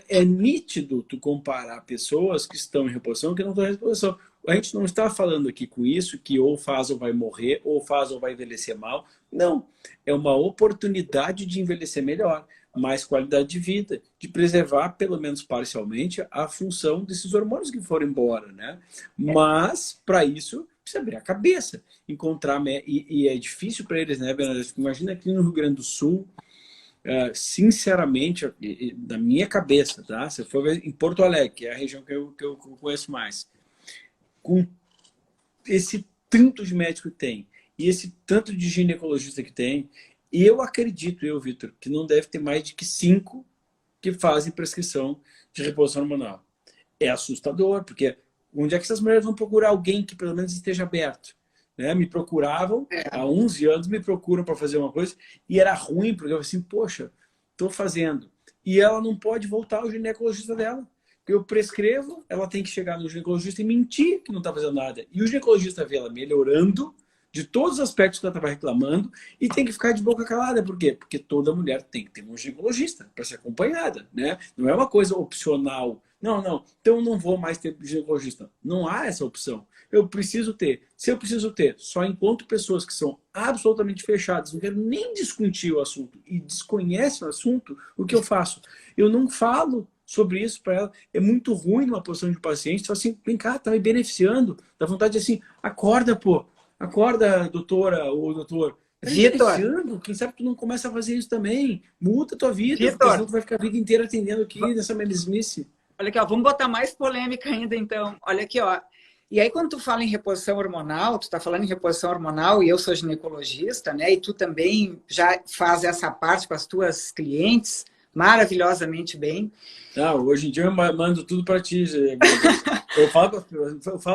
É nítido tu comparar pessoas que estão em reposição que não estão em reposição. A gente não está falando aqui com isso que ou faz ou vai morrer, ou faz ou vai envelhecer mal. Não. É uma oportunidade de envelhecer melhor, mais qualidade de vida, de preservar, pelo menos parcialmente, a função desses hormônios que foram embora, né? Mas, para isso, precisa abrir a cabeça, encontrar... E é difícil para eles, né, Bernadette? Imagina aqui no Rio Grande do Sul, sinceramente, da minha cabeça, tá? Se eu for ver em Porto Alegre, que é a região que eu conheço mais, com esse tanto de médico que tem e esse tanto de ginecologista que tem, eu acredito, Vitor, que não deve ter mais de que 5 que fazem prescrição de reposição hormonal. É assustador, porque onde é que essas mulheres vão procurar alguém que pelo menos esteja aberto? Né? Me procuravam, há 11 anos me procuram para fazer uma coisa, e era ruim, porque eu falei assim, poxa, estou fazendo. E ela não pode voltar ao ginecologista dela. Eu prescrevo, ela tem que chegar no ginecologista e mentir que não está fazendo nada. E o ginecologista vê ela melhorando de todos os aspectos que ela estava reclamando e tem que ficar de boca calada. Por quê? Porque toda mulher tem que ter um ginecologista para ser acompanhada, né? Não é uma coisa opcional. Não. Então eu não vou mais ter ginecologista. Não há essa opção. eu preciso ter. Se eu preciso ter, só encontro pessoas que são absolutamente fechadas, não quero nem discutir o assunto e desconhecem o assunto, o que eu faço? Eu não falo sobre isso para ela. É muito ruim numa posição de paciente, só assim, vem cá, tá me beneficiando. Dá vontade de assim, acorda, pô. Acorda, doutora ou doutor. Tá me Vitor, beneficiando. Quem sabe tu não começa a fazer isso também. Muda a tua vida, porque senão Vitor, tu vai ficar a vida inteira atendendo aqui nessa mesmice. olha aqui, ó, vamos botar mais polêmica ainda, então. Olha aqui, ó. E aí, quando tu fala em reposição hormonal, tu tá falando em reposição hormonal e eu sou ginecologista, né? E tu também já faz essa parte com as tuas clientes maravilhosamente bem. Ah, hoje em dia eu mando tudo para ti. Eu falo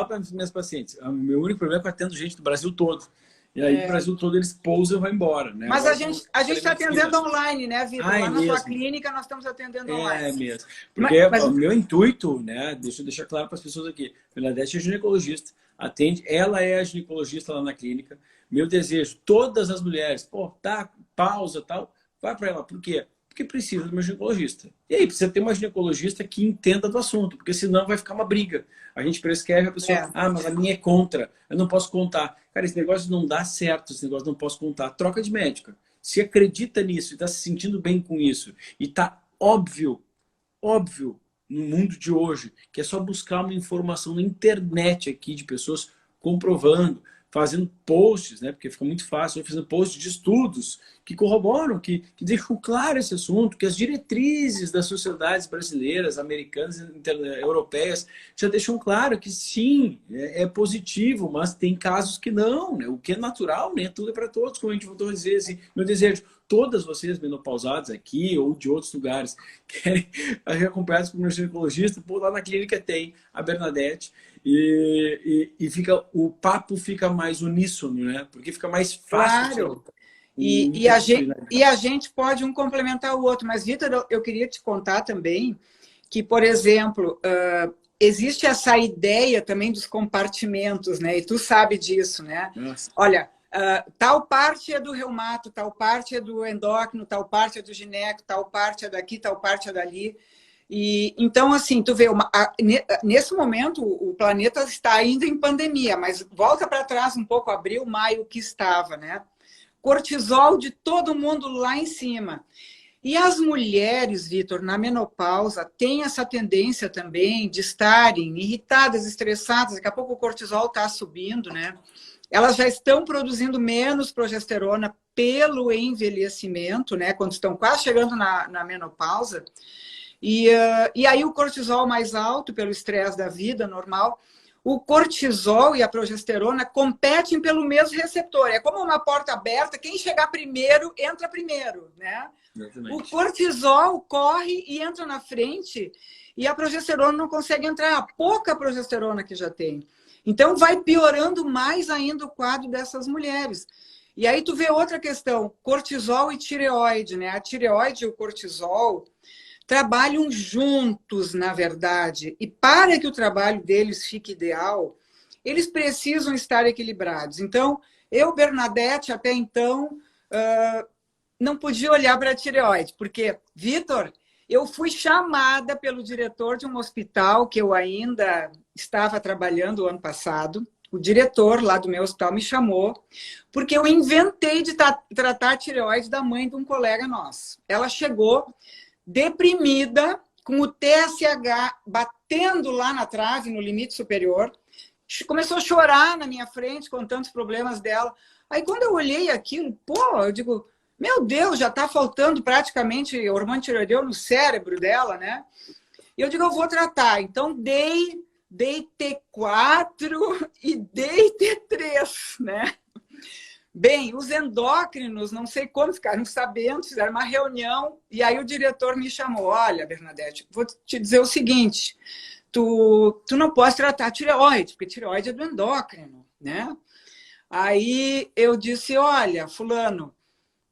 para as minhas pacientes. O meu único problema é que eu atendo gente do Brasil todo. E aí, do Brasil todo, eles pousam e vão embora. Né? Mas Agora, a gente está atendendo online, né, Vitor? Ah, Lá é na tua mesmo. clínica nós estamos atendendo É online. mesmo. Porque Mas o meu intuito, né? Deixa eu deixar claro para as pessoas aqui. Bernadette é ginecologista, atende, ela é a ginecologista lá na clínica. Meu desejo, todas as mulheres, pô, tá, pausa, tal, vai para ela. Por quê? Porque precisa de uma ginecologista. E aí, precisa ter uma ginecologista que entenda do assunto, porque senão vai ficar uma briga. A gente prescreve a pessoa, ah, mas a minha é contra, eu não posso contar. Cara, esse negócio não dá certo, esse negócio não posso contar. Troca de médica. Se acredita nisso e está se sentindo bem com isso, e está óbvio no mundo de hoje, que é só buscar uma informação na internet aqui de pessoas comprovando, fazendo posts, né? Porque fica muito fácil, fazendo posts de estudos que corroboram, que deixam claro esse assunto, que as diretrizes das sociedades brasileiras, americanas, europeias já deixam claro que sim, é positivo, mas tem casos que não, né? O que é natural, nem tudo é para todos, como a gente voltou a dizer, assim, meu desejo, todas vocês menopausadas aqui ou de outros lugares querem acompanhadas por um ginecologista, pô, lá na clínica tem a Bernadette e fica, o papo fica mais uníssono, né? Porque fica mais fácil. claro. E a gente pode um complementar o outro. Mas, Vitor, eu queria te contar também que, por exemplo, existe essa ideia também dos compartimentos, né? E tu sabe disso, né? Nossa. Olha, tal parte é do reumato, tal parte é do endócrino, tal parte é do gineco, tal parte é daqui, tal parte é dali. E, então, assim, tu vê, nesse momento o planeta está ainda em pandemia, mas volta para trás um pouco, abril, maio, que estava, né? Cortisol de todo mundo lá em cima. E as mulheres, Vitor, na menopausa, têm essa tendência também de estarem irritadas, estressadas, daqui a pouco o cortisol está subindo, né? Elas já estão produzindo menos progesterona pelo envelhecimento, né? Quando estão quase chegando na menopausa. E aí o cortisol mais alto, pelo estresse da vida normal, o cortisol e a progesterona competem pelo mesmo receptor. É como uma porta aberta, quem chegar primeiro, entra primeiro, né? Exatamente. O cortisol corre e entra na frente e a progesterona não consegue entrar, a pouca progesterona que já tem. Então vai piorando mais ainda o quadro dessas mulheres. E aí tu vê outra questão, cortisol e tireoide, né? A tireoide e o cortisol trabalham juntos, na verdade, e para que o trabalho deles fique ideal, eles precisam estar equilibrados. Então, eu, Bernadette, até então, não podia olhar para a tireoide, porque, Vitor, eu fui chamada pelo diretor de um hospital que eu ainda estava trabalhando o ano passado, o diretor lá do meu hospital me chamou, porque eu inventei de tratar a tireoide da mãe de um colega nosso. Ela chegou deprimida, com o TSH batendo lá na trave, no limite superior, começou a chorar na minha frente, contando os problemas dela. Aí, quando eu olhei aquilo, pô, eu digo, meu Deus, já está faltando praticamente hormônio tireoideu no cérebro dela, né? E eu digo, eu vou tratar. Então, dei T4 e dei T3, né? Bem, os endócrinos, não sei como, ficaram sabendo, fizeram uma reunião, e aí o diretor me chamou, olha, Bernadette, vou te dizer o seguinte, tu não pode tratar tireoide, porque tireoide é do endócrino, né? Aí eu disse, olha, fulano,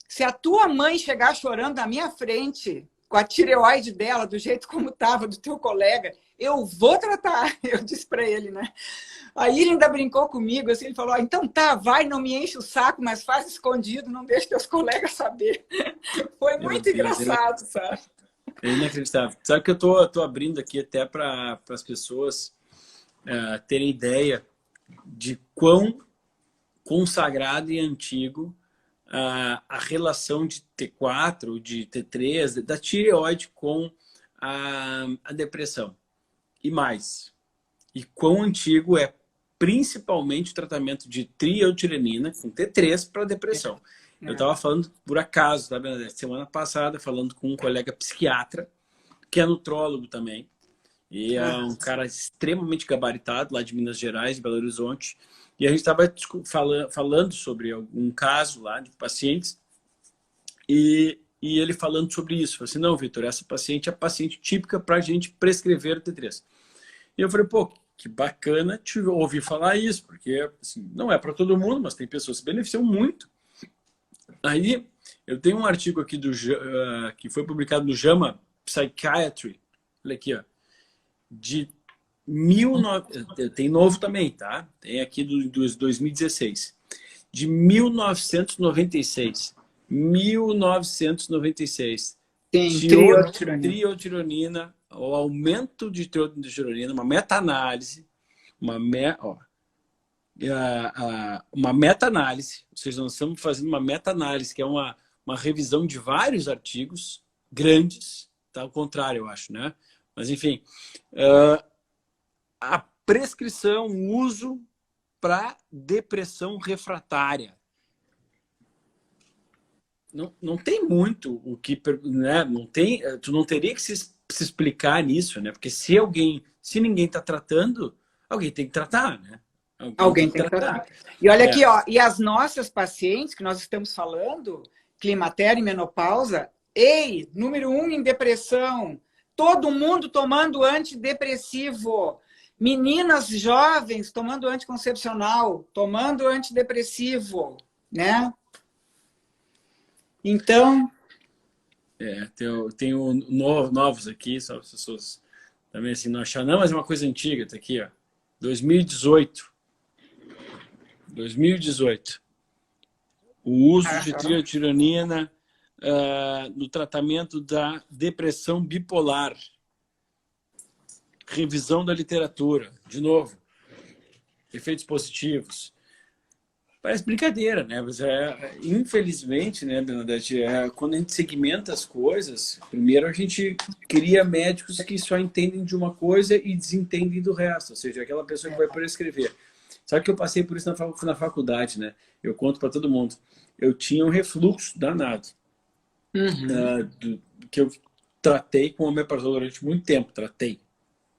se a tua mãe chegar chorando na minha frente, com a tireoide dela, do jeito como estava, do teu colega, eu vou tratar, eu disse para ele, né? Aí ele ainda brincou comigo, assim, ele falou, então tá, vai, não me enche o saco, mas faz escondido, não deixe teus colegas saber. Foi muito engraçado, sabe? É inacreditável. Sabe que eu tô abrindo aqui até para as pessoas terem ideia de quão consagrado e antigo a relação de T4, de T3, da tireoide com a depressão. E mais, e quão antigo é principalmente o tratamento de triotirenina com T3 para depressão. Eu estava falando, por acaso, tá, semana passada, falando com um colega psiquiatra, que é nutrólogo também, e é um cara extremamente gabaritado, lá de Minas Gerais, de Belo Horizonte, e a gente estava falando sobre algum caso lá de pacientes, e ele falando sobre isso. Falei assim, não, Vitor, essa paciente é a paciente típica para a gente prescrever o T3. E eu falei, pô, que bacana te ouvir falar isso, porque assim, não é para todo mundo, mas tem pessoas que se beneficiam muito. Aí, eu tenho um artigo aqui que foi publicado no JAMA Psychiatry, olha aqui, ó, de tem novo também, tá? Tem aqui do 2016, de 1996. 1996. Tem Triotironina, o aumento de triotironina, uma meta-análise, uma meta-análise, ou seja, nós estamos fazendo uma meta-análise, que é uma revisão de vários artigos grandes, tá? Ao contrário, eu acho, né? Mas, enfim, a prescrição, o uso para depressão refratária. Não tem muito o que, né? Não tem, tu não teria que se explicar nisso, né? Porque se ninguém está tratando, alguém tem que tratar, né? Alguém tem que tratar. E olha aqui, ó, e as nossas pacientes que nós estamos falando, climatério e menopausa, número 1 em depressão, todo mundo tomando antidepressivo, meninas jovens tomando anticoncepcional, tomando antidepressivo, né? Então... tenho novos aqui, só as pessoas também assim não achar, não, mas é uma coisa antiga, tá aqui, ó. 2018. O uso de triotironina no tratamento da depressão bipolar. Revisão da literatura. De novo, efeitos positivos. Parece brincadeira, né? Mas infelizmente, né, Bernadette, quando a gente segmenta as coisas, primeiro a gente cria médicos que só entendem de uma coisa e desentendem do resto. Ou seja, aquela pessoa que vai prescrever. Sabe que eu passei por isso na faculdade, né? Eu conto para todo mundo. Eu tinha um refluxo danado. Que eu tratei com omeprazol durante muito tempo.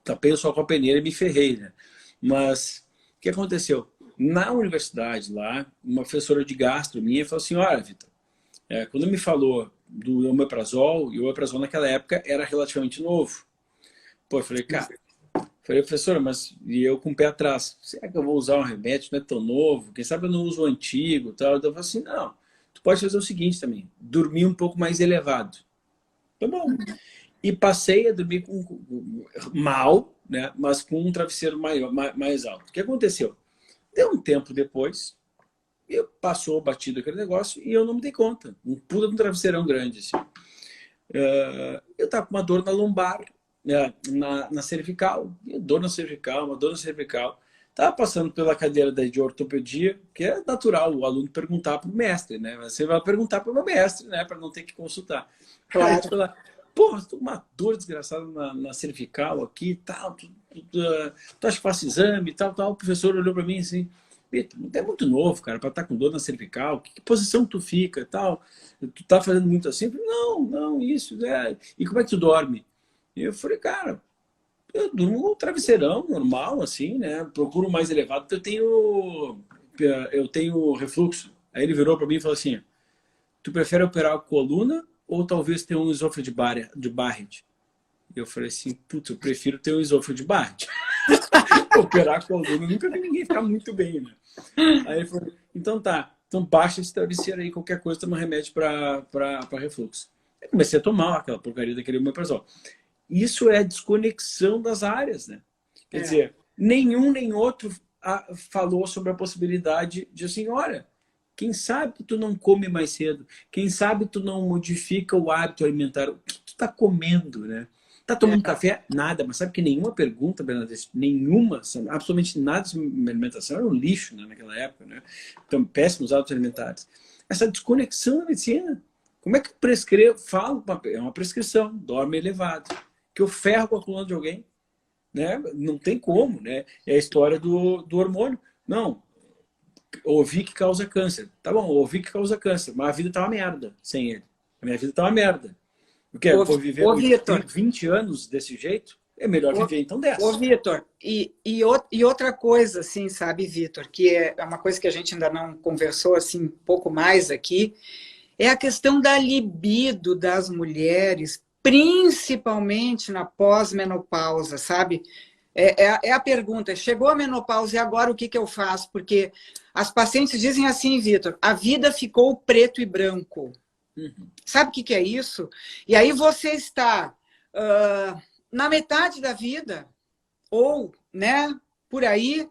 Tapei o sol com a peneira e me ferrei, né? Mas o que aconteceu? Na universidade lá, uma professora de gastro minha falou assim, olha, Vitor, quando me falou do omeprazol, e o omeprazol naquela época era relativamente novo. Pô, eu falei, cara, professora, mas e eu com o pé atrás, será que eu vou usar um remédio, não é tão novo? Quem sabe eu não uso o antigo, tal. Então eu falei assim, não, tu pode fazer o seguinte também, dormir um pouco mais elevado. Tá bom. E passei a dormir mal, né, mas com um travesseiro mais alto. O que aconteceu? Deu um tempo depois, passou batido aquele negócio e eu não me dei conta. Um puta de um travesseirão grande. Assim. Eu estava com uma dor na lombar, na cervical. Dor na cervical, uma dor na cervical. Estava passando pela cadeira de ortopedia, que é natural o aluno perguntar para o mestre, né? Você vai perguntar para o meu mestre, né? Para não ter que consultar. Claro. Aí, pô, estou com uma dor desgraçada na cervical aqui e tal. Tu acha que faço exame e tal. O professor olhou para mim assim, Vitor, é muito novo, cara, para estar com dor na cervical. Que posição tu fica e tal? Tu tá fazendo muito assim? Eu falei, não, isso. E como é que tu dorme? E eu falei, cara, eu durmo um travesseirão normal, assim, né? Procuro mais elevado, porque eu tenho refluxo. Aí ele virou para mim e falou assim, tu prefere operar a coluna ou talvez ter um esôfago de Barrett? E eu falei assim, putz, eu prefiro ter um esôfago de Barrett. Operar a coluna, nunca vi ninguém ficar muito bem, né? Aí ele falou, então tá, então baixa esse travesseiro aí, qualquer coisa, toma remédio para refluxo. Eu comecei a tomar aquela porcaria daquele omeprazol. Isso é desconexão das áreas, né? Quer dizer, nenhum nem outro falou sobre a possibilidade de assim, olha, quem sabe tu não come mais cedo, quem sabe tu não modifica o hábito alimentar, o que tu tá comendo, né? Tá tomando café? Nada. Mas sabe que nenhuma pergunta, Bernadette, nenhuma, absolutamente nada sobre alimentação era um lixo, né, naquela época, né? Então, péssimos hábitos alimentares. Essa desconexão da medicina. Como é que eu prescrevo? Falo, é uma prescrição, dorme elevado. Que eu ferro com a coluna de alguém, né? Não tem como, né? É a história do hormônio. Não, ouvi que causa câncer. Tá bom, ouvi que causa câncer, mas a vida tá uma merda sem ele. A minha vida tá uma merda. Porque eu vou viver 20 anos desse jeito, é melhor viver então dessa. Ô, Vitor, e outra coisa, assim, sabe, Vitor, que é uma coisa que a gente ainda não conversou, assim, um pouco mais aqui, é a questão da libido das mulheres, principalmente na pós-menopausa, sabe? É a pergunta, chegou a menopausa e agora o que eu faço? Porque as pacientes dizem assim, Vitor, a vida ficou preto e branco. Uhum. Sabe o que é isso? E aí você está na metade da vida, ou, né, por aí,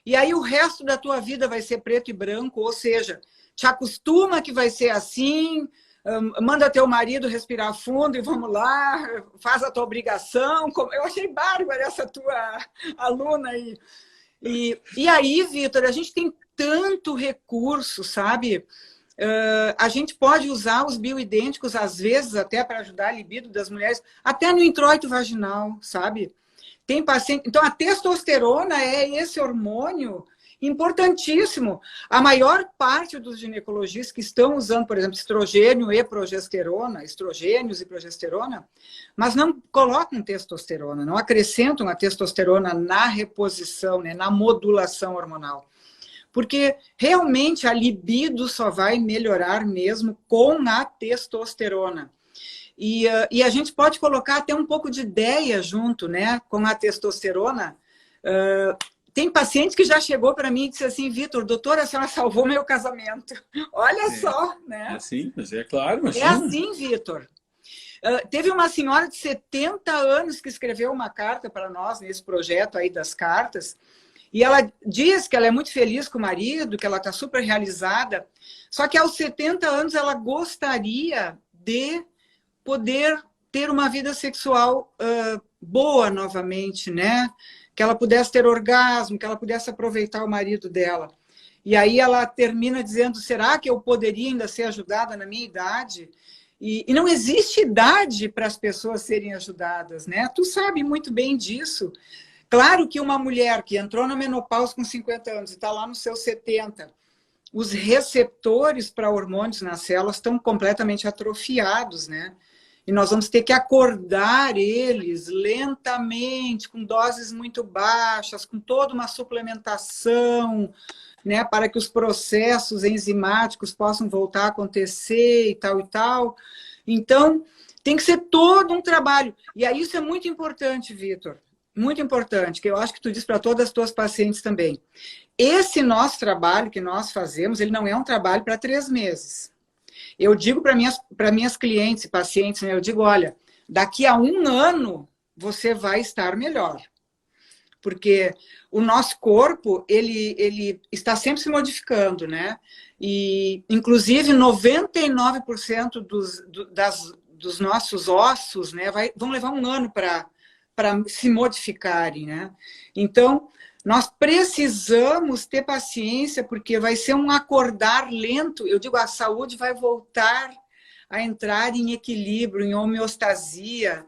e aí o resto da tua vida vai ser preto e branco, ou seja, te acostuma que vai ser assim, manda teu marido respirar fundo e vamos lá, faz a tua obrigação. Eu achei bárbara essa tua aluna aí. E aí, Vitor, a gente tem tanto recurso, sabe? A gente pode usar os bioidênticos, às vezes, até para ajudar a libido das mulheres, até no introito vaginal, sabe? Tem paciente... Então, a testosterona é esse hormônio importantíssimo. A maior parte dos ginecologistas que estão usando, por exemplo, estrogênio e progesterona, estrogênios e progesterona, mas não colocam testosterona, não acrescentam a testosterona na reposição, né, na modulação hormonal. Porque realmente a libido só vai melhorar mesmo com a testosterona. E a gente pode colocar até um pouco de ideia junto, né, com a testosterona. Tem paciente que já chegou para mim e disse assim, Vitor, doutora, a senhora salvou meu casamento. Olha só, né? É assim, mas é claro, imagina. É assim, Vitor. Teve uma senhora de 70 anos que escreveu uma carta para nós nesse projeto aí das cartas, e ela diz que ela é muito feliz com o marido, que ela está super realizada, só que aos 70 anos ela gostaria de poder ter uma vida sexual boa novamente, né? Que ela pudesse ter orgasmo, que ela pudesse aproveitar o marido dela. E aí ela termina dizendo, será que eu poderia ainda ser ajudada na minha idade? E não existe idade para as pessoas serem ajudadas, né? Tu sabe muito bem disso. Claro que uma mulher que entrou na menopausa com 50 anos e está lá nos seus 70, os receptores para hormônios nas células estão completamente atrofiados, né? E nós vamos ter que acordar eles lentamente, com doses muito baixas, com toda uma suplementação, né, para que os processos enzimáticos possam voltar a acontecer e tal e tal. Então, tem que ser todo um trabalho. E aí isso é muito importante, Vitor. Muito importante, que eu acho que tu diz para todas as tuas pacientes também. Esse nosso trabalho que nós fazemos, ele não é um trabalho para 3 meses. Eu digo para minhas clientes e pacientes, né, eu digo, olha, daqui a 1 ano você vai estar melhor. Porque o nosso corpo, ele está sempre se modificando, né? E, inclusive, 99% dos nossos ossos, né, vão levar 1 ano para se modificarem, né? Então, nós precisamos ter paciência, porque vai ser um acordar lento. Eu digo, a saúde vai voltar a entrar em equilíbrio, em homeostasia,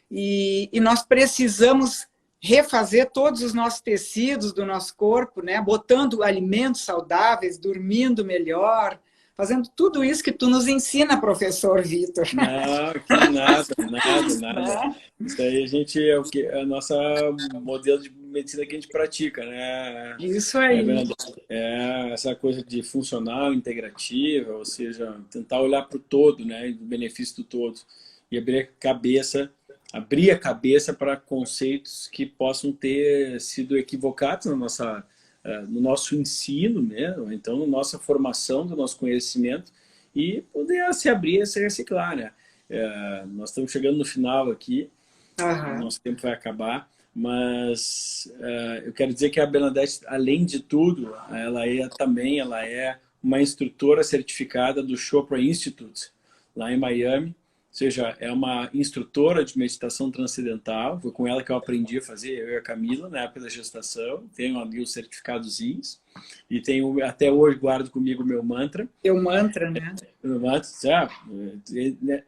e nós precisamos refazer todos os nossos tecidos do nosso corpo, né? Botando alimentos saudáveis, dormindo melhor, fazendo tudo isso que tu nos ensina, professor Vitor. Não, que nada. Isso aí a gente é o que é a nossa modelo de medicina que a gente pratica, né? Isso aí. É essa coisa de funcional, integrativa, ou seja, tentar olhar para o todo, né? Do benefício do todo. E abrir a cabeça para conceitos que possam ter sido equivocados no nosso ensino, né? Ou então na nossa formação do nosso conhecimento, e poder se abrir e se reciclar, né? Nós estamos chegando no final aqui, o nosso tempo vai acabar, mas eu quero dizer que a Bernadette, além de tudo, ela é uma instrutora certificada do Chopra Institute, lá em Miami, seja, é uma instrutora de meditação transcendental. Foi com ela que eu aprendi a fazer, eu e a Camila, na época da gestação. Tenho ali os certificadozinhos. E tenho, até hoje, guardo comigo o meu mantra. Teu mantra, né?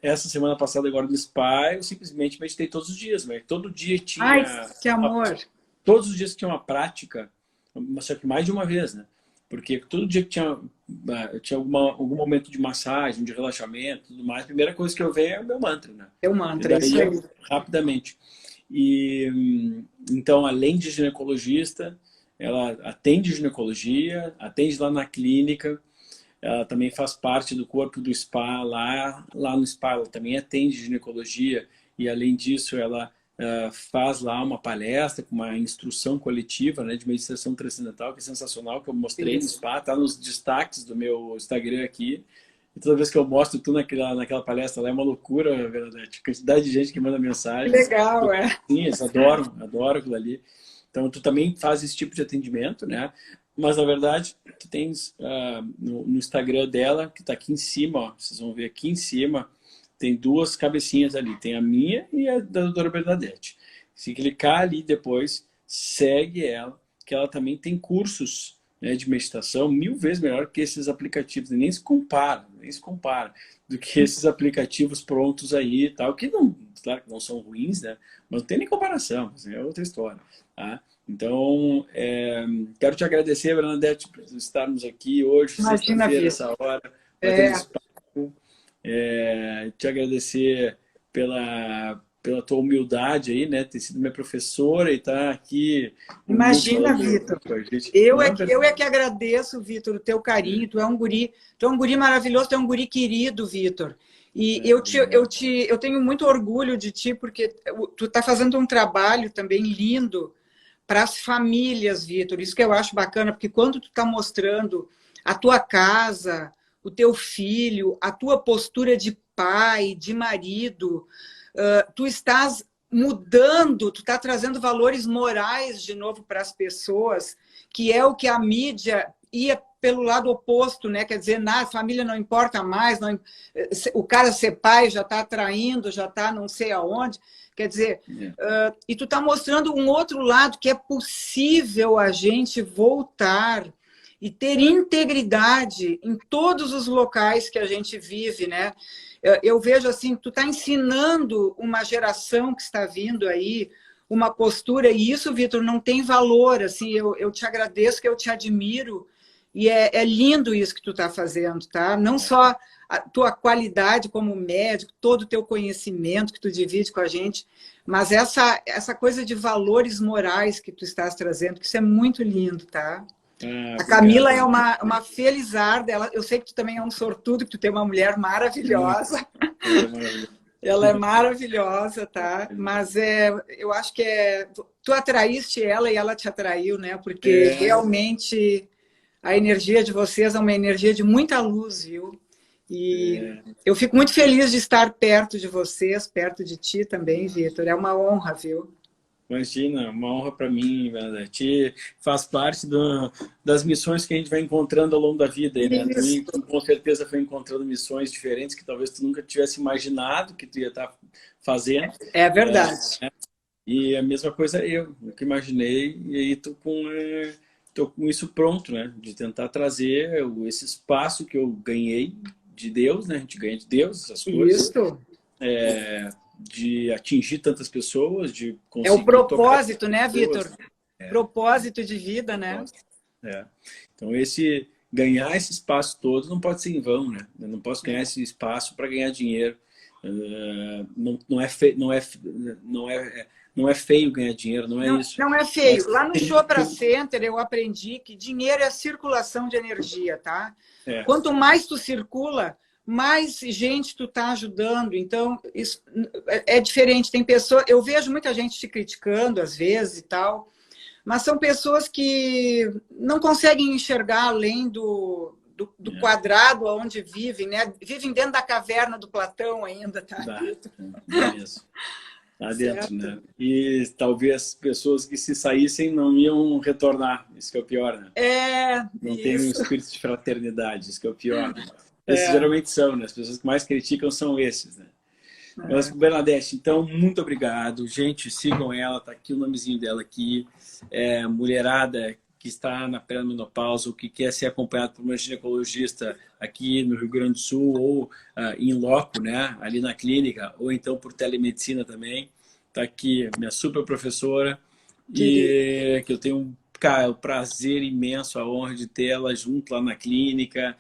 Essa semana passada, agora no spa, eu simplesmente meditei todos os dias. Mas todo dia Ai, tinha... que amor! Todos os dias tinha uma prática, só que mais de uma vez, né? Porque todo dia que tinha algum momento de massagem, de relaxamento, tudo mais, a primeira coisa que eu vejo é o meu mantra, né? Teu mantra, E daí isso aí. rapidamente. E então, além de ginecologista, ela atende ginecologia, atende lá na clínica, ela também faz parte do corpo do spa lá no spa, ela também atende ginecologia e além disso ela faz lá uma palestra com uma instrução coletiva, né, de meditação transcendental, que é sensacional, que eu mostrei no spa, tá nos destaques do meu Instagram aqui. E toda vez que eu mostro tu naquela palestra lá, é uma loucura, Bernadette. Quantidade de gente que manda mensagem. Que legal, é. Sim, eles adoram aquilo ali. Então, tu também faz esse tipo de atendimento, né? Mas, na verdade, tu tens no Instagram dela, que tá aqui em cima, ó, vocês vão ver aqui em cima, tem duas cabecinhas ali. Tem a minha e a da doutora Bernadette. Se clicar ali depois, segue ela, que ela também tem cursos, né, de meditação 1000 vezes melhor que esses aplicativos. Nem se compara do que esses aplicativos prontos aí e tal, que não, claro que não são ruins, né? Mas não tem nem comparação, assim, é outra história. Tá? Então, quero te agradecer, Bernadette, por estarmos aqui hoje, sexta-feira, essa hora, batendo esse papo. Te agradecer pela tua humildade aí, né? Ter sido minha professora e estar aqui. Imagina, Vitor. Eu é que agradeço, Vitor, o teu carinho. Tu é um guri maravilhoso, tu é um guri querido, Vitor. E eu tenho muito orgulho de ti, porque tu está fazendo um trabalho também lindo para as famílias, Vitor. Isso que eu acho bacana, porque quando tu está mostrando a tua casa, o teu filho, a tua postura de pai, de marido, tu estás mudando, tu está trazendo valores morais de novo para as pessoas, que é o que a mídia ia pelo lado oposto, né? Quer dizer, na família não importa mais, o cara ser pai já está traindo, já está não sei aonde. Quer dizer, e tu está mostrando um outro lado, que é possível a gente voltar e ter integridade em todos os locais que a gente vive, né? Eu vejo assim, tu está ensinando uma geração que está vindo aí, uma postura, e isso, Vitor, não tem valor, assim, eu te agradeço, que eu te admiro, e é lindo isso que tu está fazendo, tá? Não só a tua qualidade como médico, todo o teu conhecimento que tu divide com a gente, mas essa coisa de valores morais que tu estás trazendo, que isso é muito lindo, tá? A Camila é uma felizarda, eu sei que tu também é um sortudo, que tu tem uma mulher maravilhosa. Ela é maravilhosa, tá? Mas eu acho que tu atraíste ela e ela te atraiu, né? Porque realmente a energia de vocês é uma energia de muita luz, viu? E eu fico muito feliz de estar perto de vocês, perto de ti também, Vitor. É uma honra, viu? Imagina, uma honra para mim, Bernadette. Faz parte das missões que a gente vai encontrando ao longo da vida. Aí, né? Tu, com certeza, foi encontrando missões diferentes que talvez tu nunca tivesse imaginado que tu ia estar fazendo. É verdade. E a mesma coisa eu nunca imaginei. E aí tô com isso pronto, né? De tentar trazer esse espaço que eu ganhei de Deus, né? A gente ganha de Deus essas coisas. Isso. De atingir tantas pessoas, de conseguir... É o propósito, né, Vitor? Propósito de vida, né? Então, ganhar esse espaço todo não pode ser em vão, né? Eu não posso ganhar esse espaço para ganhar dinheiro. Não é feio ganhar dinheiro, não é isso. Não é feio. Lá no Chopra Center eu aprendi que dinheiro é circulação de energia, tá? Quanto mais tu circula, mais gente tu está ajudando. Então, isso é diferente. Tem pessoas... Eu vejo muita gente te criticando, às vezes, e tal, mas são pessoas que não conseguem enxergar além do quadrado onde vivem, né? Vivem dentro da caverna do Platão ainda, tá? Isso. Lá dentro, né? E talvez pessoas que se saíssem não iam retornar. Isso que é o pior, né? Não tem um espírito de fraternidade. Isso que é o pior, né? Esses geralmente são, né? As pessoas que mais criticam são esses, né? Mas, Bernadette, então, muito obrigado. Gente, sigam ela, tá aqui o nomezinho dela aqui. Mulherada que está na pré-menopausa ou que quer ser acompanhada por uma ginecologista aqui no Rio Grande do Sul ou em loco, né, ali na clínica, ou então por telemedicina também. Tá aqui minha super professora e que eu tenho o prazer imenso, a honra de tê-la junto lá na clínica,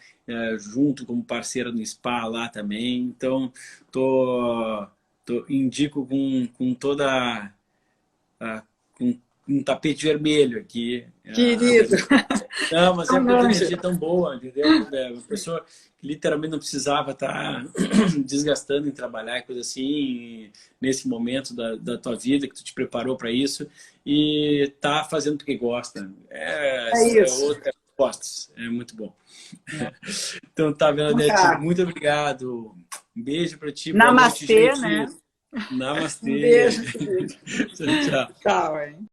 junto como parceira no spa lá também. Então, indico com toda com um tapete vermelho aqui. Querido. Não, mas é porque tem energia tão boa, entendeu? Uma pessoa que literalmente não precisava estar desgastando em trabalhar, coisa assim, nesse momento da tua vida, que tu te preparou para isso, e tá fazendo porque gosta. Outra postos. É muito bom. Então, tá, Bernadette, muito obrigado. Um beijo para ti. Namastê, boa noite, gente. Né? Namastê. Um beijo. Tchau, tchau. Tchau, hein?